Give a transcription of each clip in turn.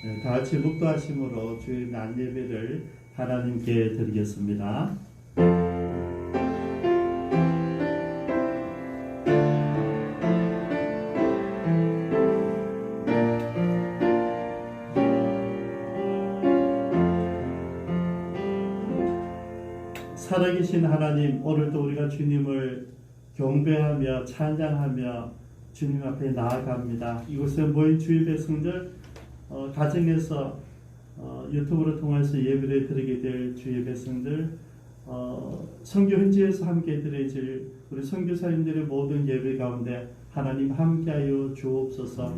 네, 다 같이 묵도하심으로 주의 난 예배를 하나님께 드리겠습니다. 살아계신 하나님, 오늘도 우리가 주님을 경배하며 찬양하며 주님 앞에 나아갑니다. 이곳에 모인 주의 백성들, 가정에서 유튜브를 통해서 예배를 드리게 될 주의 백성들, 선교 현지에서 함께 드려질 우리 선교사님들의 모든 예배 가운데 하나님 함께하여 주옵소서.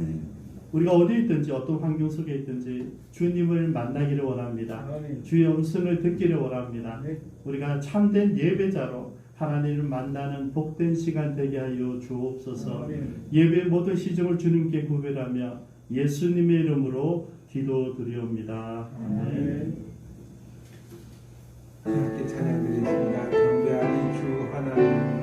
우리가 어디 있든지 어떤 환경 속에 있든지 주님을 만나기를 원합니다. 주의 음성을 듣기를 원합니다. 우리가 참된 예배자로 하나님을 만나는 복된 시간 되게 하여 주옵소서. 예배의 모든 시정을 주님께 구별하며 예수님의 이름으로 기도드리옵니다. 아멘. 함께 찬양드리겠습니다. 경배하는 주 하나님.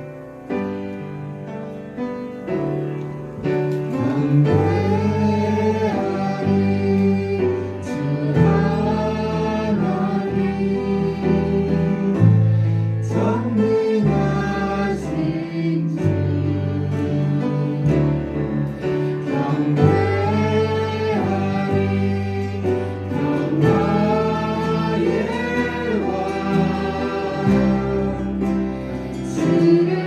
주를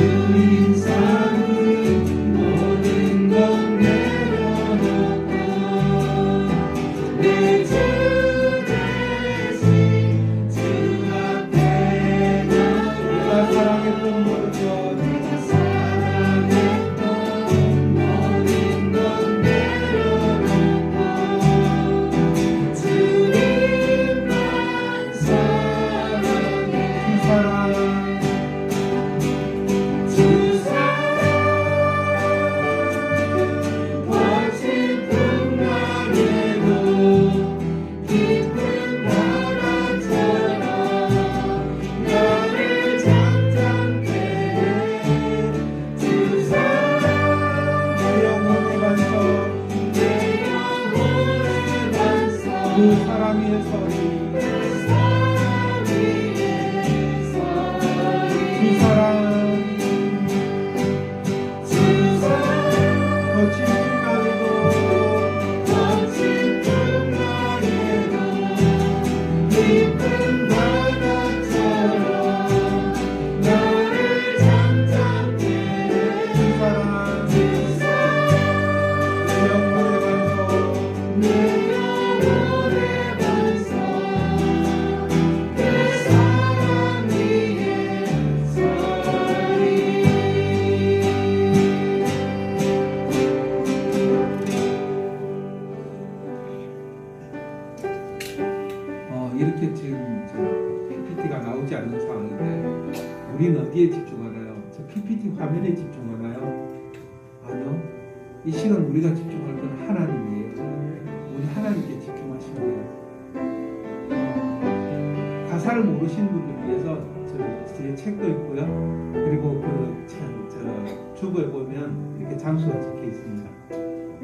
주님 삼은 모든 것 내려놓고 내 주 대신 주 앞에 내가 사랑했던 모든 것 내가 사랑했던 모든 것 내려놓고 주님만 사랑해 주 사랑 거친 풍랑에도 깊은 바람처럼 나를 잠잠케 주 사랑 내 영혼의 반석 내 영혼의 반석 그 사랑 위에 서리 주 사랑 거친 풍랑에도 깊은 바다처럼 나를 잠잠케 주 사랑 내 영혼의 반석 내 영혼의 반석 그 사랑 위에 서리 이렇게 지금 PPT가 나오지 않는 상황인데 우리는 어디에 집중하나요? 저 PPT 화면에 집중하나요? 아니요. 이 시간 우리가 집중할 건 하나님이에요. 우리 하나님께 집중하시면 돼요. 가사를 모르시는 분들 위해서 저 뒤에 책도 있고요. 그리고 저 주보에 보면 이렇게 장소가 적혀 있습니다.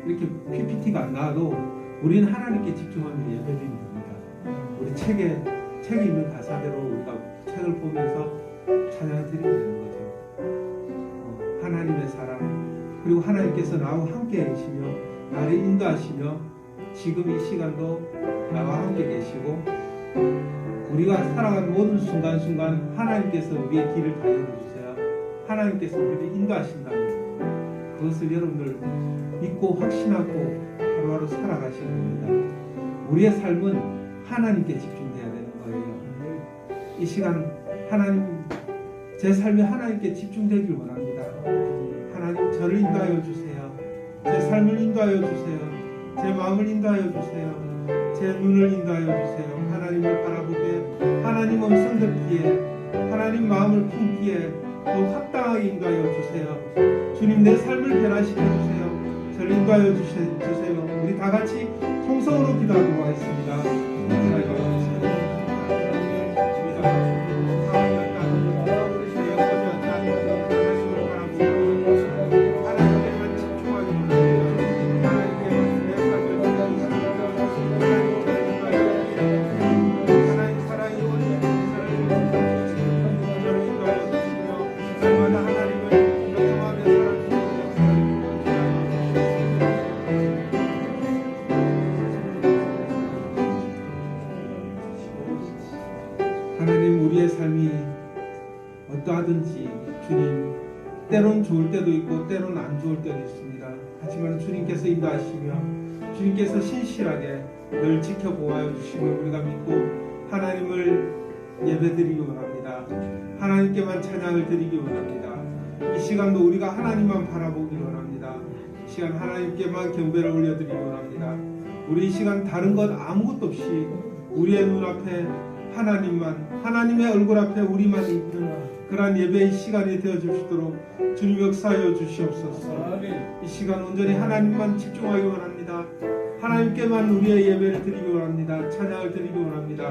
이렇게 PPT가 안 나와도 우리는 하나님께 집중하면 예배드리면 됩니다. 우리 책에 있는 가사대로 우리가 책을 보면서 찬양을 드리면 되는 거죠. 하나님의 사랑 그리고 하나님께서 나와 함께 계시며 나를 인도하시며 지금 이 시간도 나와 함께 계시고 우리가 살아간 모든 순간순간 하나님께서 우리의 길을 가르쳐 주세요. 하나님께서 우리를 인도하신다면 그것을 여러분들 믿고 확신하고 하루하루 살아가시는 겁니다. 우리의 삶은 하나님께 집중돼야 되는 거예요. 이 시간 하나님 제 삶이 하나님께 집중되길 원합니다. 하나님 저를 인도하여 주세요. 제 삶을 인도하여 주세요. 제 마음을 인도하여 주세요. 제 눈을 인도하여 주세요. 하나님을 바라보게 하나님 음성 듣기에 하나님 마음을 품기에 더욱 합당하게 인도하여 주세요. 주님 내 삶을 변화시켜 주세요. 저를 인도하여 주세요. 우리 다 같이 통성으로 기도하도록 하겠습니다. 하나님 우리의 삶이 어떠하든지 주님 때론 좋을 때도 있고 때론 안 좋을 때도 있습니다. 하지만 주님께서 인도하시며 주님께서 신실하게 늘 지켜보아 주심을 우리가 믿고 하나님을 예배드리기 원합니다. 하나님께만 찬양을 드리기 원합니다. 이 시간도 우리가 하나님만 바라보기 원합니다. 이 시간 하나님께만 경배를 올려드리기 원합니다. 우리 이 시간 다른 것 아무것도 없이 우리의 눈앞에 하나님만 하나님의 얼굴 앞에 우리만 있는 그러한 예배의 시간이 되어 주시도록 주님 역사하여 주시옵소서. 이 시간 온전히 하나님만 집중하기 원합니다. 하나님께만 우리의 예배를 드리기 원합니다. 찬양을 드리기 원합니다.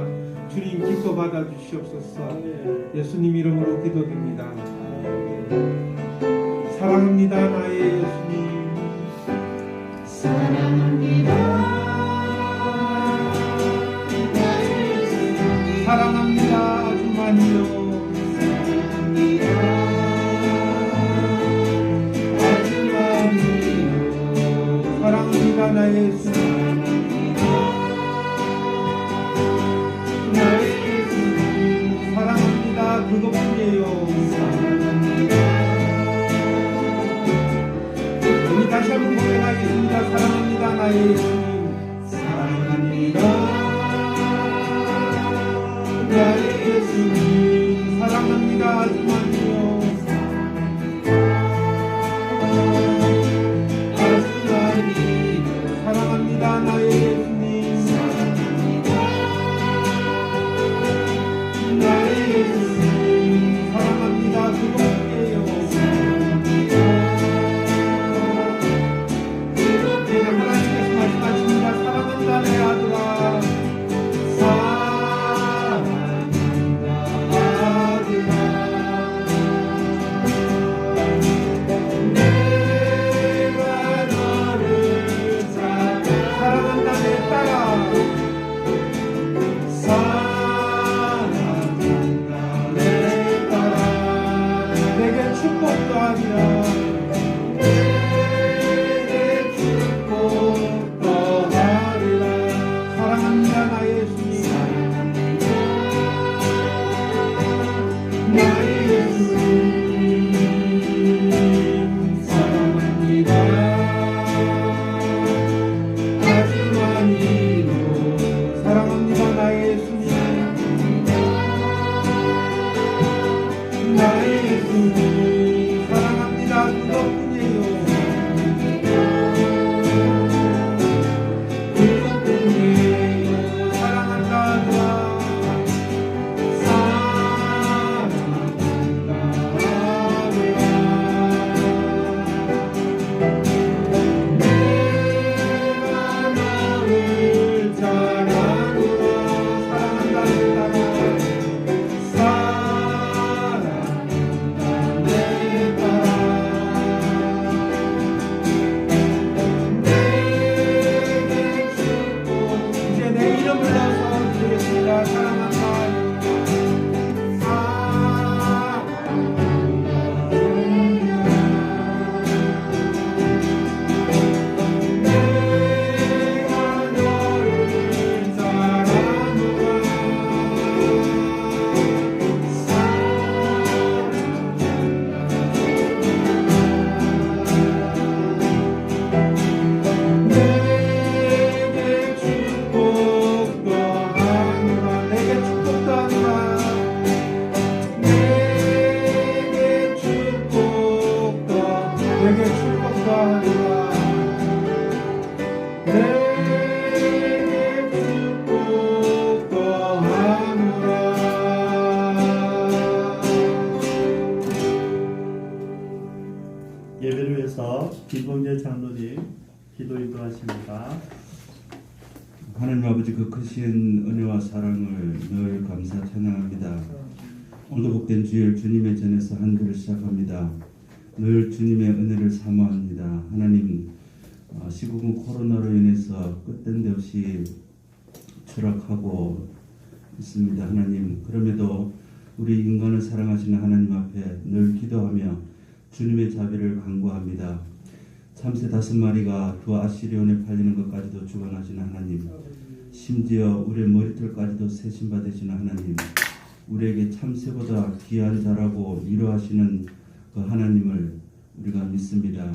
주님 기뻐 받아 주시옵소서. 예수님 이름으로 기도드립니다. 사랑합니다 나의 예수님. 사랑합니다. 사랑합니다 아주 많이요. 아주 많이요. 사랑합니다 나의 예수. 나의 예수 사랑합니다 그것뿐이에요. 축복하리라 내게 축복 더하리라 사랑합니다 나의 예수님 나의 예수님 사랑합니다 아주 많이도 사랑합니다 나의 예수님 나의 예수님 사랑합니다 그것뿐이에요 그것뿐이에요 사랑한다 예배를 위해서 김봉재 장로님 기도 인도하십니다. 하나님 아버지 그 크신 은혜와 사랑을 늘 감사 찬양합니다. 오늘도 복된 주일 주님의 전에서 한 주를 시작합니다. 늘 주님의 은혜를 사모합니다. 하나님 시국은 코로나로 인해서 끝된 데 없이 추락하고 있습니다. 하나님 그럼에도 우리 인간을 사랑하시는 하나님 앞에 늘 기도하며 주님의 자비를 간구합니다. 참새 5마리가 두 아시리온에 팔리는 것까지도 주관하시는 하나님, 심지어 우리의 머리털까지도 세심받으시는 하나님, 우리에게 참새보다 귀한 자라고 위로하시는 그 하나님을 우리가 믿습니다.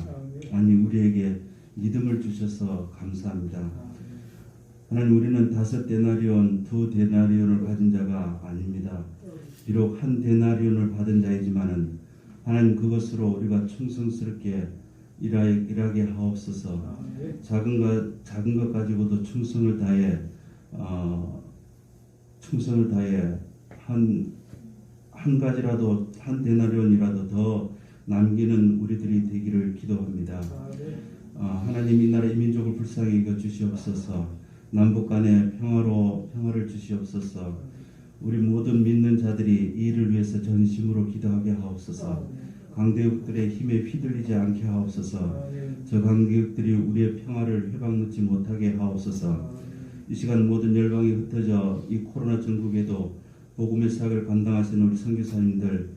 아니 우리에게 믿음을 주셔서 감사합니다. 하나님 우리는 5데나리온, 2데나리온을 가진 자가 아닙니다. 비록 1데나리온을 받은 자이지만은 하나님 그것으로 우리가 충성스럽게 일하게 하옵소서. 작은 것 가지고도 충성을 다해 한 가지라도 한 데나리온이라도 더 남기는 우리들이 되기를 기도합니다. 하나님 이 나라 이 민족을 불쌍히 여겨 주시옵소서. 남북 간에 평화를 주시옵소서. 우리 모든 믿는 자들이 이 일을 위해서 전심으로 기도하게 하옵소서. 강대국들의 힘에 휘둘리지 않게 하옵소서. 저 강대국들이 우리의 평화를 회방놓지 못하게 하옵소서. 이 시간 모든 열방이 흩어져 이 코로나 전국에도 복음의 사역을 감당하시는 우리 선교사님들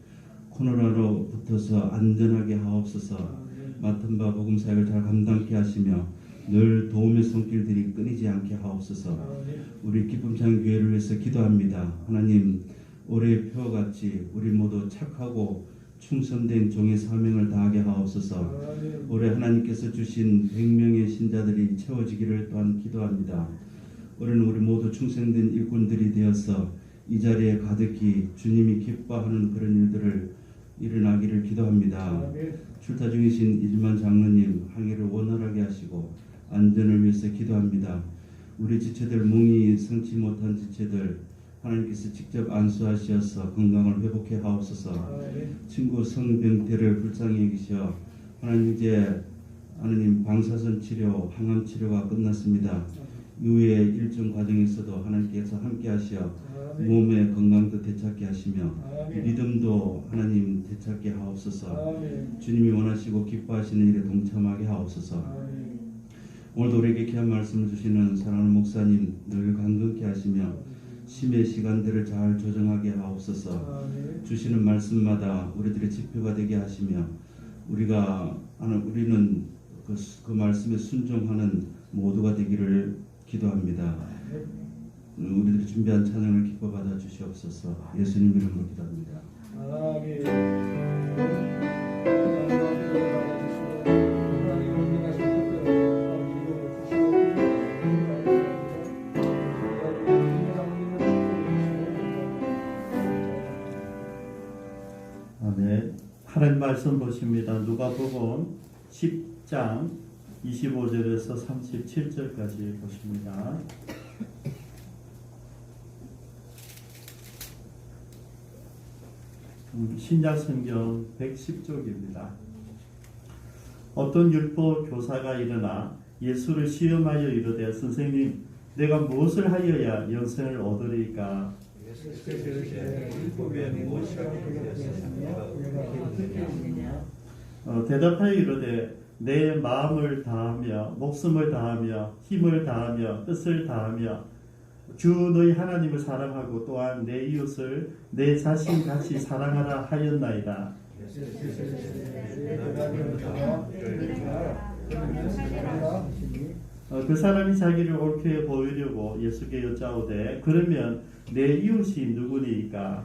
코로나로부터서 안전하게 하옵소서. 맡은 바 복음 사역을 잘 감당케 하시며 늘 도움의 손길들이 끊이지 않게 하옵소서. 우리 기쁨찬 교회를 위해서 기도합니다. 하나님 올해의 표어같이 우리 모두 착하고 충성된 종의 사명을 다하게 하옵소서. 올해 하나님께서 주신 100명의 신자들이 채워지기를 또한 기도합니다. 올해는 우리 모두 충성된 일꾼들이 되어서 이 자리에 가득히 주님이 기뻐하는 그런 일들을 일어나기를 기도합니다. 출타 중이신 이주만 장로님 항해를 원활하게 하시고 안전을 위해서 기도합니다. 우리 지체들 몽이 성치 못한 지체들 하나님께서 직접 안수하시어서 건강을 회복해 하옵소서. 친구 성병태를 불쌍히 여기셔 하나님 이제 하나님 방사선 치료, 항암 치료가 끝났습니다. 이후의 일정 과정에서도 하나님께서 함께 하시어 몸의 건강도 되찾게 하시며 믿음도 하나님 되찾게 하옵소서. 주님이 원하시고 기뻐하시는 일에 동참하게 하옵소서. 오늘도 우리에게 귀한 말씀을 주시는 사랑하는 목사님 늘 강건케 하시며 심의 시간들을 잘 조정하게 하옵소서. 주시는 말씀마다 우리들의 지표가 되게 하시며 우리는 그 말씀에 순종하는 모두가 되기를 기도합니다. 우리들이 준비한 찬양을 기뻐 받아 주시옵소서. 예수님 이름으로 기도합니다. 아멘. 하나님 말씀 보십니다. 누가복음 10장 25절에서 37절까지 보십니다. 신약성경 110쪽입니다. 어떤 율법 교사가 일어나 예수를 시험하여 이르되 선생님 내가 무엇을 하여야 영생을 얻으리까? 대답하여 이르되 내 마음을 다하며 목숨을 다하며 힘을 다하며 뜻을 다하며 주 너희 하나님을 사랑하고 또한 내 이웃을 내 자신 같이 사랑하라 하였나이다. 그 사람이 자기를 옳게 보이려고 예수께 여짜오되 그러면 내 이웃이 누구니까?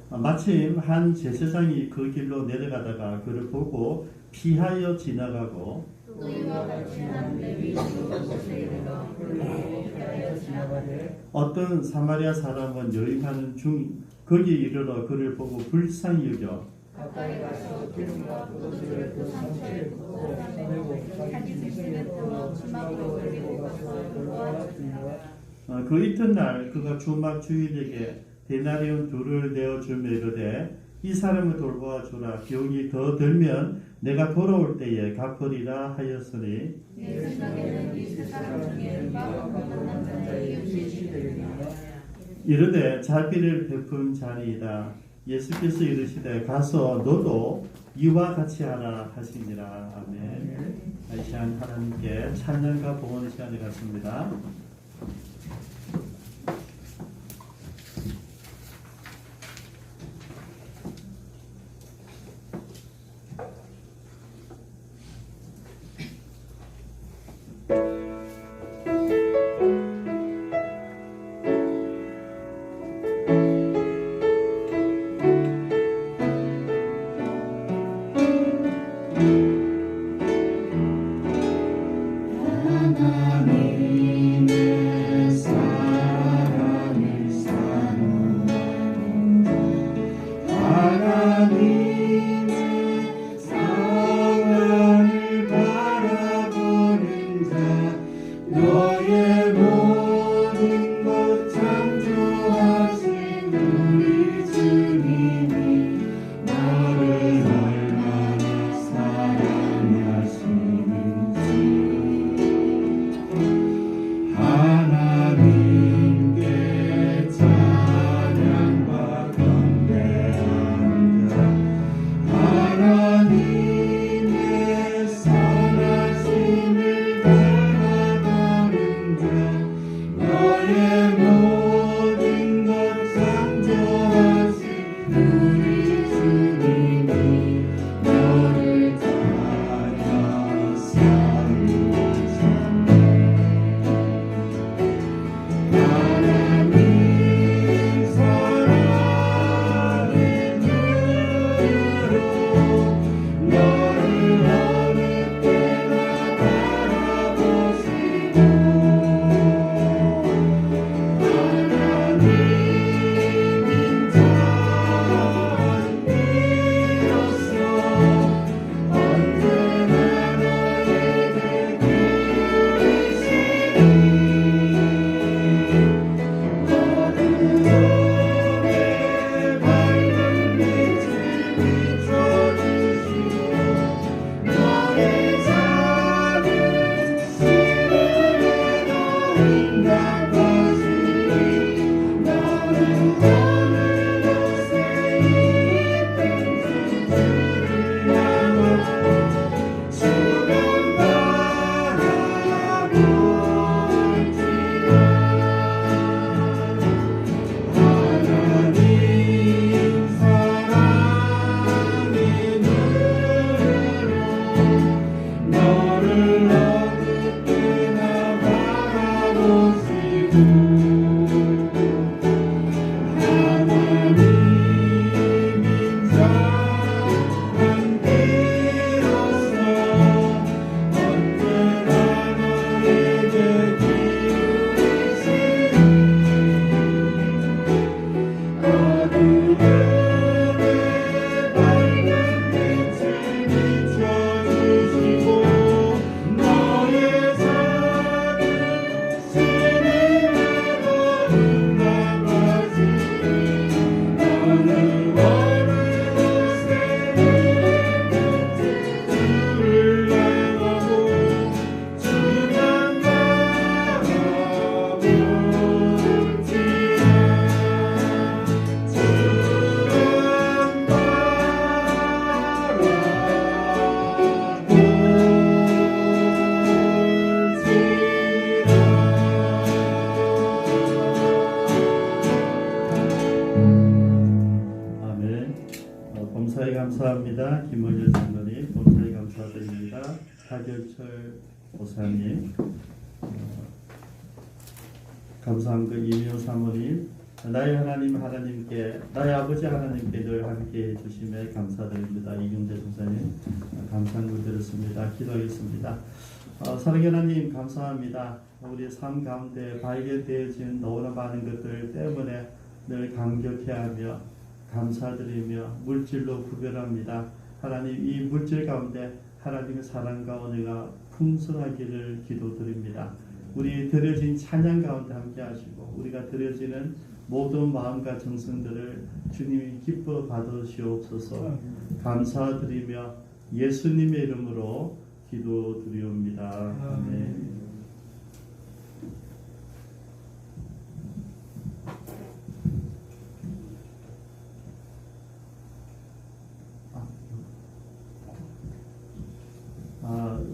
마침 한 제사장이 그 길로 내려가다가 그를 보고 피하여 지나가고 어떤 사마리아 사람은 여행하는 중 거기 이르러 그를 보고 불쌍히 여겨 가까이 가서 기름과 붓을 그 상처에 붓고 싸매고 자기 생명에 떠나 주막으로 데리고 가서 돌보았습니다. 그 이튿날 그가 주막 주인에게 데나리온 둘을 내어주며 이르되 이 사람을 돌보아 주라. 병이 더 들면 내가 돌아올 때에 갚으리라 하였으니 내 생각에는 이 세 사람 중에 마음 만난 자의 유시시 되리라. 이르되 자비를 베푼 자니이다. 예수께서 이르시되 가서 너도 이와 같이 하라 하시니라. 아멘. 이 시간 하나님께 찬양과 봉헌의 시간이 갖습니다. 목사님, 감사한 그 이미호 사모님, 나의 하나님 하나님께, 나의 아버지 하나님께 늘 함께 해주심에 감사드립니다. 이경재 목사님, 감사한 글 드렸습니다. 기도하겠습니다. 사랑의 하나님 감사합니다. 우리 삶 가운데 발견되어진 너무나 많은 것들 때문에 늘 감격해하며 감사드리며 물질로 구별합니다. 하나님, 이 물질 가운데 하나님의 사랑과 은혜가 풍성하기를 기도드립니다. 우리 드려진 찬양 가운데 함께 하시고 우리가 드려지는 모든 마음과 정성들을 주님이 기뻐 받으시옵소서. 감사드리며 예수님의 이름으로 기도드리옵니다. 아멘.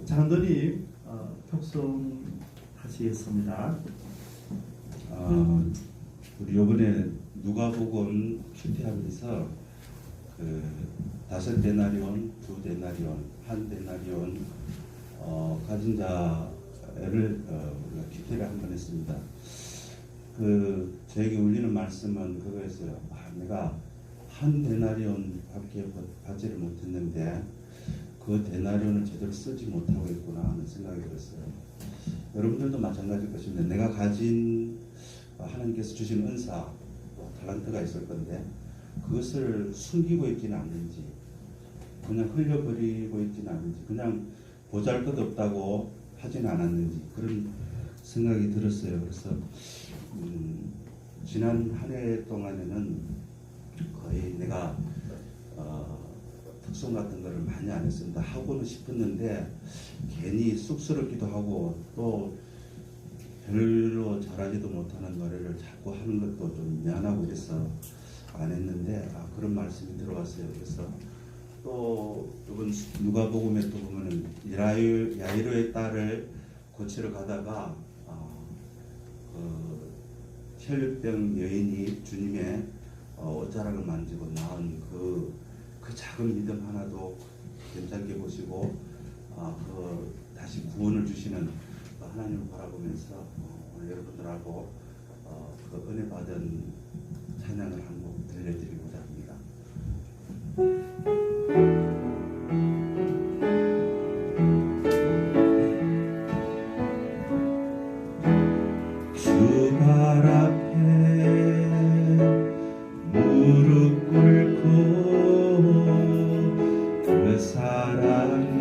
장로님 격송하시겠습니다. 우리 이번에 누가복음 큐티하면서 그 5데나리온, 2데나리온, 1데나리온 가진 자를 우리가 큐티를 한 번 했습니다. 그 저에게 울리는 말씀은 그거였어요. 내가 1데나리온밖에 받지를 못했는데 그 데나리온을 제대로 쓰지 못하고 있구나 하는 생각이 들었어요. 여러분들도 마찬가지일 것입니다. 내가 가진 하나님께서 주신 은사, 탤런트가 있을 건데 그것을 숨기고 있지는 않는지, 그냥 흘려버리고 있지는 않는지, 그냥 보잘것없다고 하지는 않았는지 그런 생각이 들었어요. 그래서 지난 한 해 동안에는 거의 내가 특송 같은 거를 많이 안 했습니다. 하고는 싶었는데 괜히 쑥스럽기도 하고 또 별로 잘하지도 못하는 노래를 자꾸 하는 것도 좀 미안하고 그래서 안 했는데 그런 말씀이 들어왔어요. 그래서 또 이번 누가복음에 또 보면은 야이로의 딸을 고치러 가다가 그 혈류병 여인이 주님의 옷자락을 만지고 나은 그 작은 믿음 하나도 괜찮게 보시고 다시 구원을 주시는 하나님을 바라보면서 오늘 여러분들하고 그 은혜 받은 찬양을 한 곡 들려드리고자 합니다. 주 발 앞에 무릎 꿇고 그 사랑에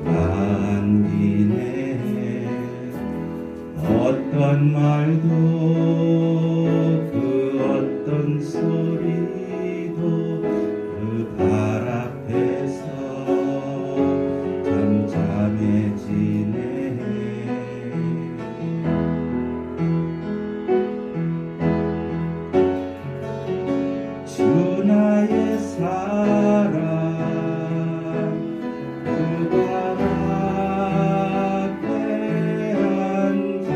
만기네 어떤 말도 그 어떤 소리도 그 발 앞에서 잠잠해지네 주 나의 사랑 그 발 앞에 앉아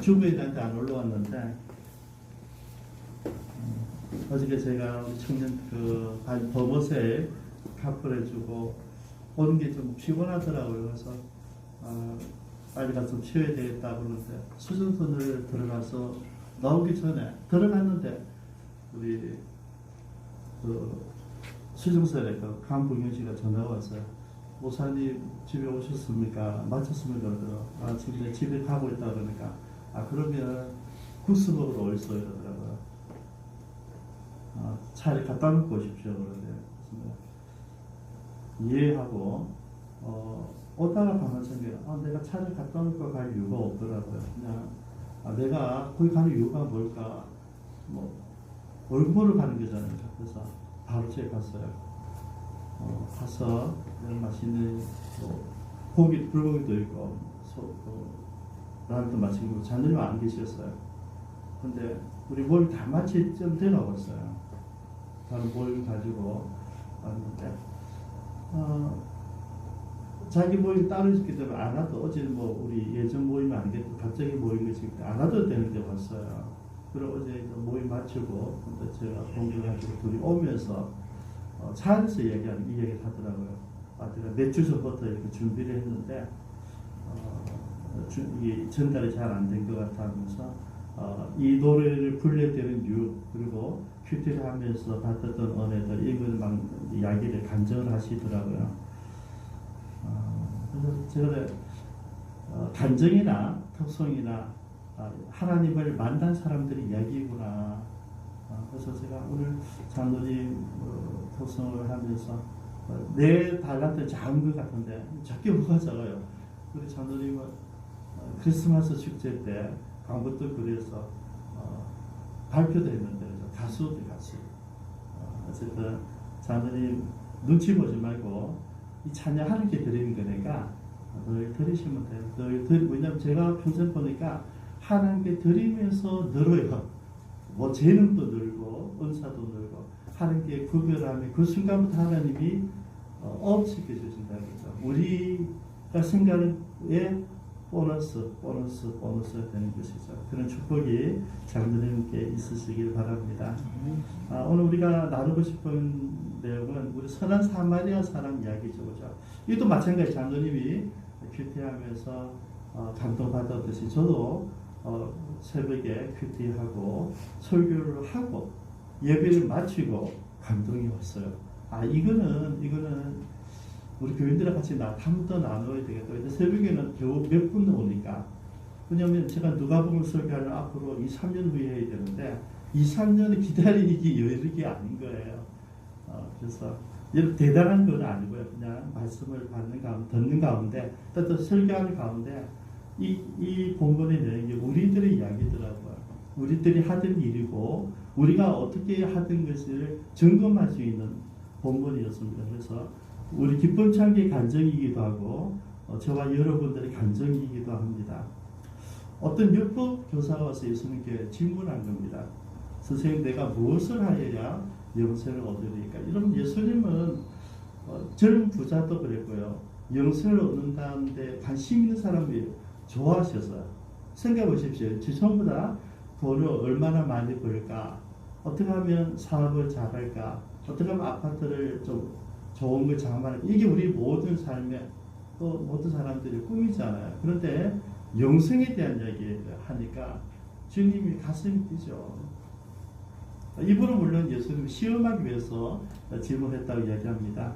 주부인한테 안 올라왔는데 어저께 제가 우리 청년 그 버벗에 카풀해주고 오는 게 좀 피곤하더라고요. 그래서 빨리 가서 좀 쉬어야 되겠다 그러는데 수전선을 들어가서 나오기 전에 들어갔는데 우리 그 수정설에 그 강봉현 씨가 전화가 왔어요. 목사님 집에 오셨습니까? 마쳤습니까? 지금 내 집에 가고 있다 그러니까 그러면 국수 먹으러 오셨어요 이러더라고요. 차를 갖다 놓고 오십시오 그러는데 이해하고 오다가 방송에 내가 차를 갖다 놓고 갈 이유가 없더라고요. 그냥 내가 거기 가는 이유가 뭘까? 뭐 월급으로 가는 거잖아요. 그래서 바로 집에 갔어요. 가서 맛있는 고기 불고기도 있고 라면도 맛있고 자녀님 안 계셨어요. 근데 우리 모임 다 마치 좀 되나봤어요. 다른 모임 가지고 왔는데 자기 모임 따로 있기 때문에 안 와도 어제 뭐 우리 예전 모임이 아니겠고 갑자기 모임이 있을 때 안 와도 되는데 왔어요. 그리고 어제 모임 마치고 근데 제가 동료가지고 둘이 오면서 차 안에서 이 얘기를 하더라고요. 제가 몇 주 전부터 이렇게 준비를 했는데 이 전달이 잘 안 된 것 같다면서 이 노래를 불러되는 이유 그리고 큐티를 하면서 받았던 은혜들 이걸 막 이야기를 간증을 하시더라고요. 그래서 제가 간증이나 특성이나 하나님을 만난 사람들의 이야기구나. 그래서 제가 오늘 장로님 특성을 하면서 내 달란트 작은 것 같은데 작게 뭐가 작아요. 우리 장로님은 크리스마스 축제 때 광고도 그래서 발표도 했는데 가수. 어쨌든 장로님 눈치 보지 말고 이 찬양 하나님께 드리는 거니까 늘 들으시면 돼요. 왜냐면 제가 평생 보니까 하나님께 드리면서 늘어요. 뭐 재능도 늘고 은사도 늘고 하나님께 구별하면 그 순간부터 하나님이 업시켜 주신다는 거죠. 우리가 생각에 보너스 되는 것이죠. 그런 축복이 장로님께 있으시길 바랍니다. 오늘 우리가 나누고 싶은 내용은 우리 선한 사마리아 사람 이야기죠. 그죠? 이것도 마찬가지 장로님이 큐티하면서 감동받았듯이 저도 새벽에 큐티하고 설교를 하고 예배를 마치고 감동이 왔어요. 이거는 우리 교인들과 같이 한번더 나눠야 되겠다. 근데 새벽에는 겨우 몇 분 오니까. 왜냐면 제가 누가복음 설교하는 앞으로 2, 3년 후에 해야 되는데 2, 3년을 기다리기 여력이 아닌 거예요. 그래서 대단한 건 아니고요. 그냥 말씀을 듣는 가운데 또 설교하는 가운데 이 본문의 내용이 우리들의 이야기더라고요. 우리들이 하던 일이고 우리가 어떻게 하던 것을 점검할 수 있는 본문이었습니다. 그래서 우리 기쁨 찬게 간증이기도 하고 저와 여러분들의 간증이기도 합니다. 어떤 율법 교사가 와서 예수님께 질문한 겁니다. 선생님, 내가 무엇을 하여야 영생을 얻으리까? 이러면 예수님은 젊은 부자도 그랬고요. 영생을 얻는다는데 관심 있는 사람이 좋아하셔서 생각해 보십시오. 전부 다 돈을 얼마나 많이 벌까? 어떻게 하면 사업을 잘할까? 어떻게 하면 아파트를 좀 좋은 걸 장만할까? 이게 우리 모든 삶의 또 모든 사람들의 꿈이잖아요. 그런데 영생에 대한 이야기를 하니까 주님이 가슴이 뛰죠. 이분은 물론 예수님을 시험하기 위해서 질문했다고 이야기합니다.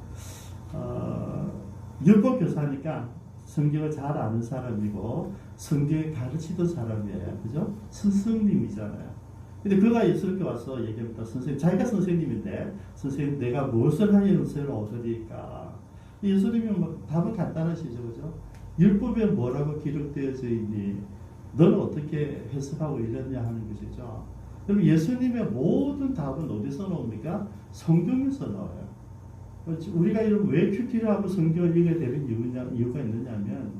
율법 교사니까 성경을 잘 아는 사람이고 성경을 가르치던 사람이에요. 그죠? 스승님이잖아요. 근데 그가 예수님께 와서 얘기합니다. 선생님, 자기가 선생님인데 선생님, 내가 무엇을 하여 영생을 얻으리까? 예수님이 답은 간단하시죠. 그죠? 율법에 뭐라고 기록되어져 있니? 너는 어떻게 해석하고 이랬냐 하는 것이죠. 그럼 예수님의 모든 답은 어디서 나옵니까? 성경에서 나와요. 우리가 이런 왜 큐티를 하고 성경을 읽어야 되는 이유가 있느냐면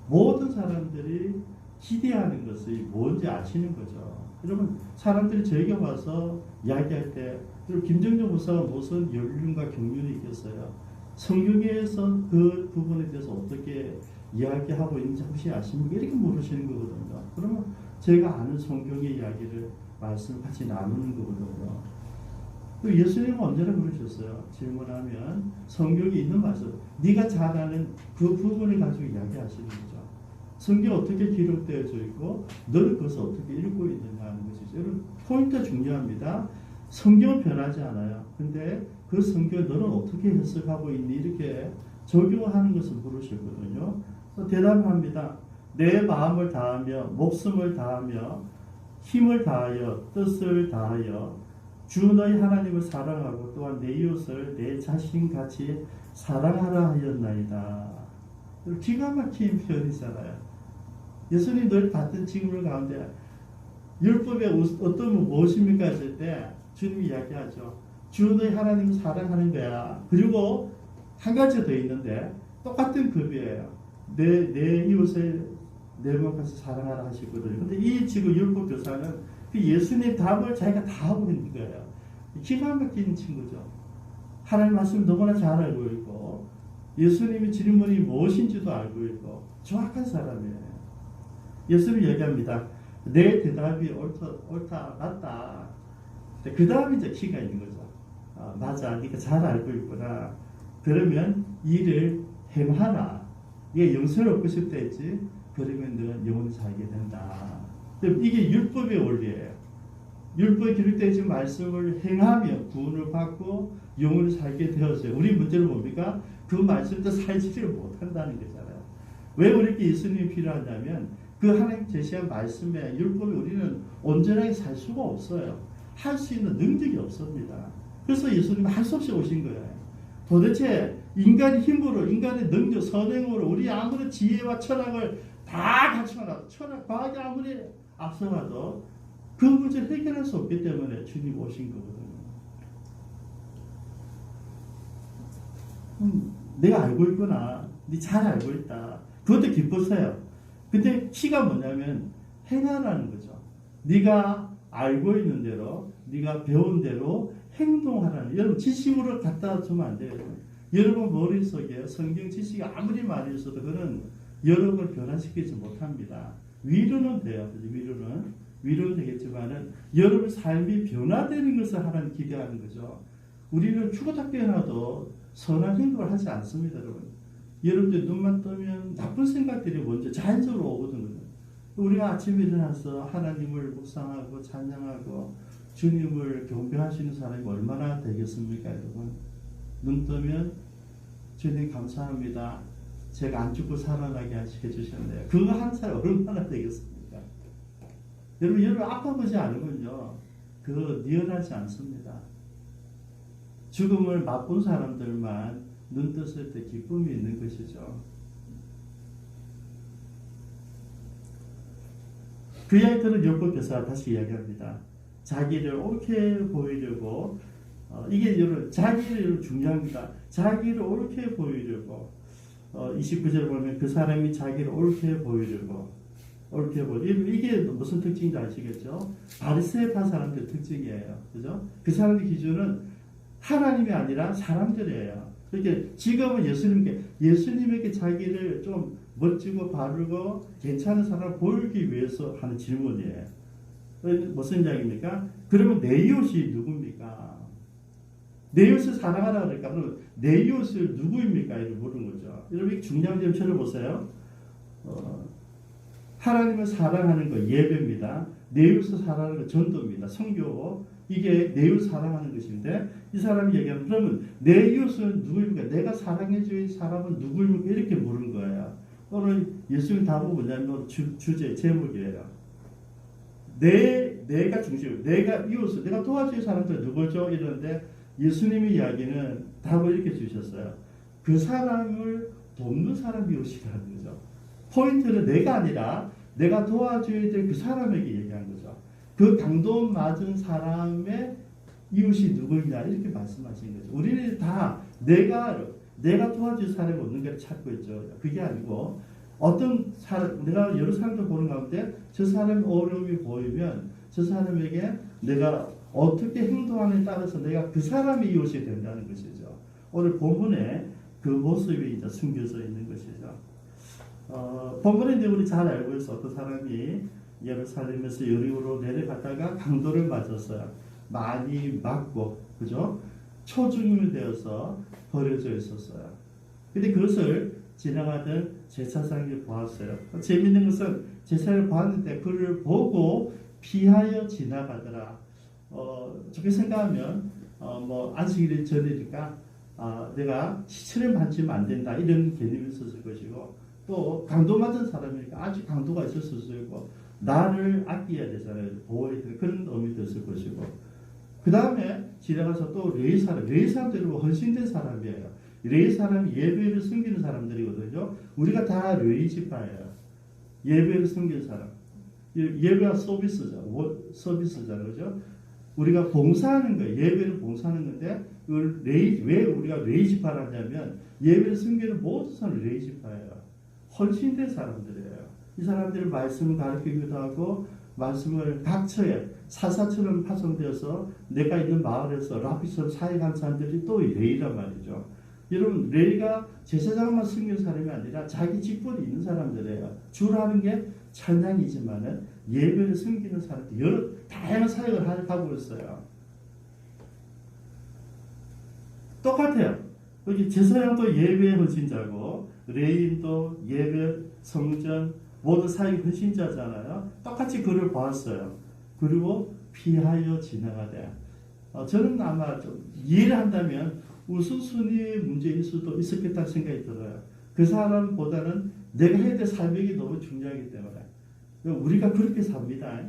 모든 사람들이 기대하는 것이 뭔지 아시는 거죠. 여러분, 사람들이 저에게 와서 이야기할 때 김정정 목사가 무슨 연륜과 경륜이 있겠어요? 성경에서 그 부분에 대해서 어떻게 이야기하고 있는지 혹시 아십니까? 이렇게 물으시는 거거든요. 그러면 제가 아는 성경의 이야기를 말씀을 같이 나누는 거거든요. 예수님은 언제나 그러셨어요. 질문하면 성경에 있는 말씀, 네가 잘 아는 그 부분을 가지고 이야기하시는 거죠. 성경이 어떻게 기록되어져 있고 너는 그것을 어떻게 읽고 있느냐 하는 것이죠. 여러분 포인트 중요합니다. 성경은 변하지 않아요. 근데 그 성경을 너는 어떻게 해석하고 있니? 이렇게 적용하는 것을 물으셨거든요. 그래서 대답합니다. 내 마음을 다하며 목숨을 다하며 힘을 다하여 뜻을 다하여 주 너희 하나님을 사랑하고 또한 내 이웃을 내 자신같이 사랑하라 하였나이다. 기가 막힌 표현이잖아요. 예수님 늘 받던 질문 가운데 율법의 어떤 분 무엇입니까 했을 때 주님이 이야기하죠. 주 너희 하나님을 사랑하는 거야. 그리고 한 가지 더 있는데 똑같은 급이에요. 내 이웃을 내 몸같이 사랑하라 하시거든요. 근데 이 지금 율법 교사는 그 예수님 답을 자기가 다 하고 있는 거예요. 기가 막힌 친구죠. 하나님 말씀 너무나 잘 알고 있고 예수님의 질문이 무엇인지도 알고 있고 정확한 사람이에요. 예수님 얘기합니다. 내 대답이 옳다 맞다. 그 다음에 이제 키가 있는 거죠. 맞아, 네가 잘 알고 있구나. 그러면 이를 행하라. 이게 영생을 얻고 싶다 했지. 그러면 너는 영원히 살게 된다. 이게 율법의 원리예요. 율법에 기록되어 있는 말씀을 행하며 구원을 받고 영원히 살게 되었어요. 우리 문제는 뭡니까? 그 말씀도 살지를 못한다는 거잖아요. 왜 우리에게 예수님이 필요하냐면 그 하나님 제시한 말씀에 율법에 우리는 온전하게 살 수가 없어요. 할 수 있는 능력이 없습니다. 그래서 예수님은 할 수 없이 오신 거예요. 도대체 인간의 힘으로, 인간의 능력, 선행으로 우리 아무리 지혜와 철학을 다 갖춰놔도 철학, 과학이 아무리 앞서가도 그 문제를 해결할 수 없기 때문에 주님 오신 거거든요. 내가 알고 있구나. 네 잘 알고 있다. 그것도 기쁘세요. 근데 키가 뭐냐면 행하라는 거죠. 네가 알고 있는 대로, 네가 배운 대로 행동하라는. 여러분 지식으로 갖다 주면 안 돼요. 여러분 머릿속에 성경 지식이 아무리 많이 있어도 그는 여러분을 변화시키지 못합니다. 위로는 돼요. 위로는 되겠지만은 여러분 삶이 변화되는 것을 하나님 기대하는 거죠. 우리는 죽었다 깨어나도 선한 행동을 하지 않습니다, 여러분. 여러분들 눈만 뜨면 나쁜 생각들이 먼저 자연적으로 오거든요. 우리가 아침에 일어나서 하나님을 묵상하고 찬양하고 주님을 경배하시는 사람이 얼마나 되겠습니까, 여러분? 눈 뜨면 주님 감사합니다. 제가 안 죽고 살아나게 해주셨네요. 그거 한 사람 얼마나 되겠습니까? 여러분 아파보지 않으면요, 그거 니언하지 않습니다. 죽음을 맛본 사람들만 눈 떴을 때 기쁨이 있는 것이죠. 그 이야기들은 율법 교사가 다시 이야기합니다. 자기를 옳게 보이려고 이게 여러분 자기를 중요합니다. 자기를 옳게 보이려고 29절 보면 그 사람이 자기를 옳게 보이려고 이게 무슨 특징인지 아시겠죠? 바리새파 사람들 특징이에요. 그죠? 그 사람의 기준은 하나님이 아니라 사람들이에요. 그러니까 지금은 예수님에게 자기를 좀 멋지고 바르고 괜찮은 사람을 보이기 위해서 하는 질문이에요. 무슨 이야기입니까? 그러면 내 이웃이 누굽니까? 내 이웃을 사랑하라 그러니까 그럼 내 이웃을 누구입니까? 이렇게 물은 거죠. 여러분 중요한 점 찾아보세요. 하나님을 사랑하는 거 예배입니다. 내 이웃을 사랑하는 거 전도입니다. 성교고 이게 내 이웃을 사랑하는 것인데 이 사람이 얘기하면 그러면 내 이웃은 누구입니까? 내가 사랑해 줄 사람은 누구입니까? 이렇게 물은 거예요. 오늘 예수님 답은 뭐냐면 주제 제목이에요. 내가 중심, 내가 이웃을 내가 도와줄 사람들 누구죠? 이러는데 예수님의 이야기는 답을 이렇게 주셨어요. 그 사람을 돕는 사람이 이웃이라는 거죠. 포인트는 내가 아니라 내가 도와줘야 될 그 사람에게 얘기한 거죠. 그 강도 맞은 사람의 이웃이 누구냐 이렇게 말씀하신 거죠. 우리는 다 내가 도와줄 사람이 없는 걸 찾고 있죠. 그게 아니고 어떤 사람, 내가 여러 사람들 보는 가운데 저 사람의 어려움이 보이면 저 사람에게 내가 어떻게 행동하느냐에 따라서 내가 그 사람의 이웃이 된다는 것이죠. 오늘 본문에 그 모습이 이제 숨겨져 있는 것이죠. 본문에 이제 우리 잘 알고 있어. 어떤 사람이 예루살렘에서 여리고로 내려갔다가 강도를 맞았어요. 많이 맞고, 그죠? 초중임이 되어서 버려져 있었어요. 근데 그것을 지나가던 제사장이 보았어요. 재밌는 것은 제사장을 보았는데 그를 보고 피하여 지나가더라. 좋게 생각하면 뭐 안식일이 전이니까 내가 시체를 만지면 안 된다 이런 개념이 있었을 것이고, 또 강도 맞은 사람이니까 아직 강도가 있었을 수 있고 나를 아껴야 되잖아요. 보호해야 되는 그런 의미도 있을 것이고, 그 다음에 지나가서 또 레위 사람들은 헌신된 사람이에요. 레위 사람이 예배를 섬기는 사람들이거든요. 우리가 다 레위 지파예요. 예배를 섬기는 사람. 예배가 서비스잖아요. 그죠? 우리가 봉사하는 거예요. 예배를 봉사하는 건데, 그걸 왜 우리가 레위 지파를 하냐면, 예배를 섬기는 모든 사람은 레위 지파예요. 헌신된 사람들이에요. 이 사람들이 말씀을 가르치기도 하고, 말씀을 각처에 사사처럼 파송되어서 내가 있는 마을에서 라피처럼 사역한 사람들이 또 레위란 말이죠. 여러분, 레위가 제사장만 섬기는 사람이 아니라 자기 직분이 있는 사람들이에요. 주로 하는 게 찬양이지만은 예배를 섬기는 사람들, 여러 다양한 사역을 하고 있어요. 똑같아요. 여기 제사장도 예배의 헌신자고, 레위인도 예배, 성전, 모든 사역의 헌신자잖아요. 똑같이 그를 보았어요. 그리고 피하여 지나가되. 저는 아마 좀 이해를 한다면 우선순위 문제일 수도 있었겠다는 생각이 들어요. 그 사람보다는 내가 해야 될 사명이 너무 중요하기 때문에. 우리가 그렇게 삽니다.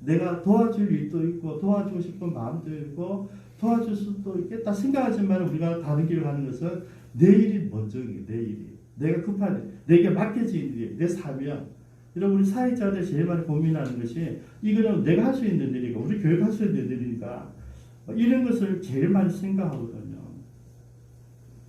내가 도와줄 일도 있고 도와주고 싶은 마음도 있고 도와줄 수도 있겠다 생각하지만 우리가 다른 길을 가는 것은 내 일이 먼저이에요. 내 일이. 내가 급한 일, 내게 맡겨진 일이 내 사명. 여러분, 우리 사역자들 제일 많이 고민하는 것이 이거는 내가 할 수 있는 일이고 우리 교회가 할 수 있는 일이니까 이런 것을 제일 많이 생각하거든요.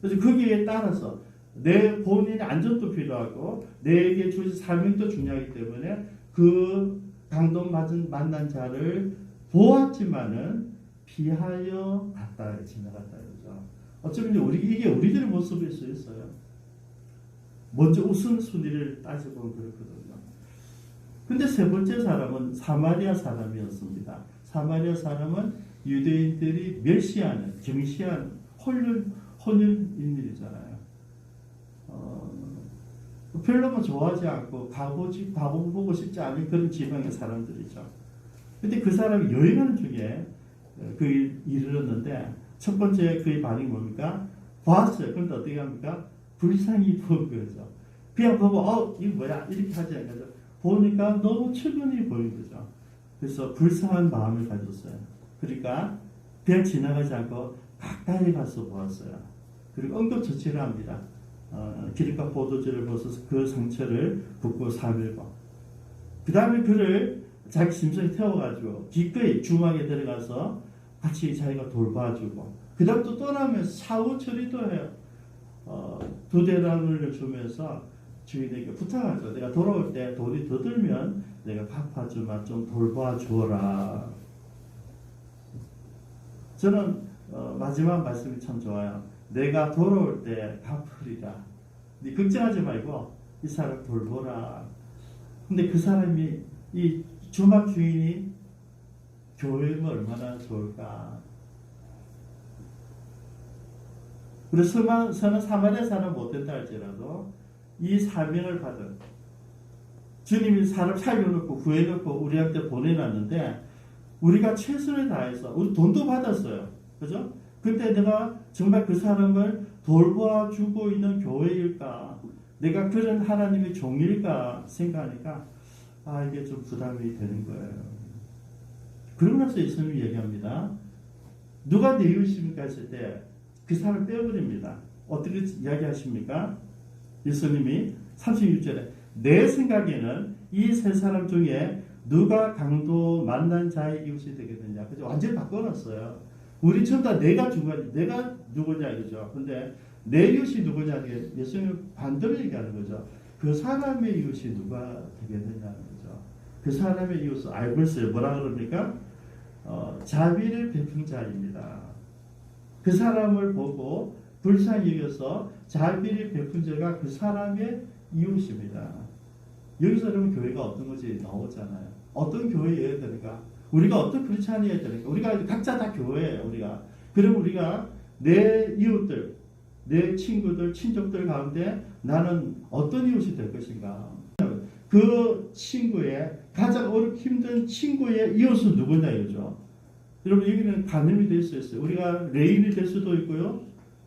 그래서 거기에 따라서 내 본인의 안전도 필요하고 내게 주신 사명도 중요하기 때문에 그 강도 만난 자를 보았지만은 피하여 갔다 지나갔다 그러죠. 어쩌면 이게 우리들의 모습일 수 있어요. 먼저 우선순위를 따져보면 그렇거든요. 근데 세 번째 사람은 사마리아 사람이었습니다. 사마리아 사람은 유대인들이 멸시하는, 경시하는 혼혈인들이잖아요. 별로 좋아하지 않고 가보고 싶지 않은 그런 지방의 사람들이죠. 근데 그 사람이 여행하는 중에 그에 이르렀는데 첫 번째 그의 반응이 뭡니까? 봤어요. 그런데 어떻게 합니까? 불쌍히 본 거죠. 그냥 보고 이거 뭐야? 이렇게 하지 않거든. 보니까 너무 측은히 보인 거죠. 그래서 불쌍한 마음을 가졌어요. 그러니까 그냥 지나가지 않고 가까이 가서 보았어요. 그리고 응급처치를 합니다. 기름과 포도주를 부어서 그 상처를 붓고 사밀고, 그 다음에 그를 자기 짐승에 태워가지고 기꺼이 주막에 들어가서 같이 자기가 돌봐주고, 그 다음 또 떠나면서 사후 처리도 해요. 2데나리온을 주면서 주인에게 부탁하죠. 내가 돌아올 때 돈이 더 들면 내가 갚아주마, 좀 돌봐주어라. 저는 마지막 말씀이 참 좋아요. 내가 돌아올 때 갚으리라. 네 걱정하지 말고 이 사람 돌보라. 근데 그 사람이 이 주막 주인이 교회면 얼마나 좋을까. 그래서 선은 사마리아 사람 못된다 할지라도 이 사명을 받은 주님이 사람 살려놓고 구해놓고 우리한테 보내놨는데 우리가 최선을 다해서 우리 돈도 받았어요. 그죠? 근데 내가 정말 그 사람을 돌봐주고 있는 교회일까? 내가 그런 하나님의 종일까? 생각하니까 이게 좀 부담이 되는 거예요. 그러고 나서 예수님이 얘기합니다. 누가 내 이웃입니까? 했을 때 그 사람을 빼버립니다. 어떻게 이야기하십니까? 예수님이 36절에 내 생각에는 이 세 사람 중에 누가 강도 만난 자의 이웃이 되겠느냐. 그죠? 완전히 바꿔놨어요. 우리 전부 다 내가 누구냐 이거죠. 근데 내 이웃이 누구냐 이게 예수님은 반대로 얘기하는 거죠. 그 사람의 이웃이 누가 되겠느냐는 거죠. 그 사람의 이웃을 알고 있어요. 뭐라 그럽니까? 자비를 베푼 자입니다. 그 사람을 보고 불쌍히 여겨서 자비를 베푼 자가 그 사람의 이웃입니다. 여기서 그러면 교회가 어떤 것이 나오잖아요. 어떤 교회여야 되니까, 우리가 어떤 크리스찬이어야 되니까, 우리가 각자 다 교회예요. 우리가 그럼 우리가 내 이웃들, 내 친구들, 친족들 가운데 나는 어떤 이웃이 될 것인가? 그 친구의 가장 힘든 친구의 이웃은 누구냐 이거죠. 여러분 여기는 간음이 될 수 있어요. 우리가 레인이 될 수도 있고요.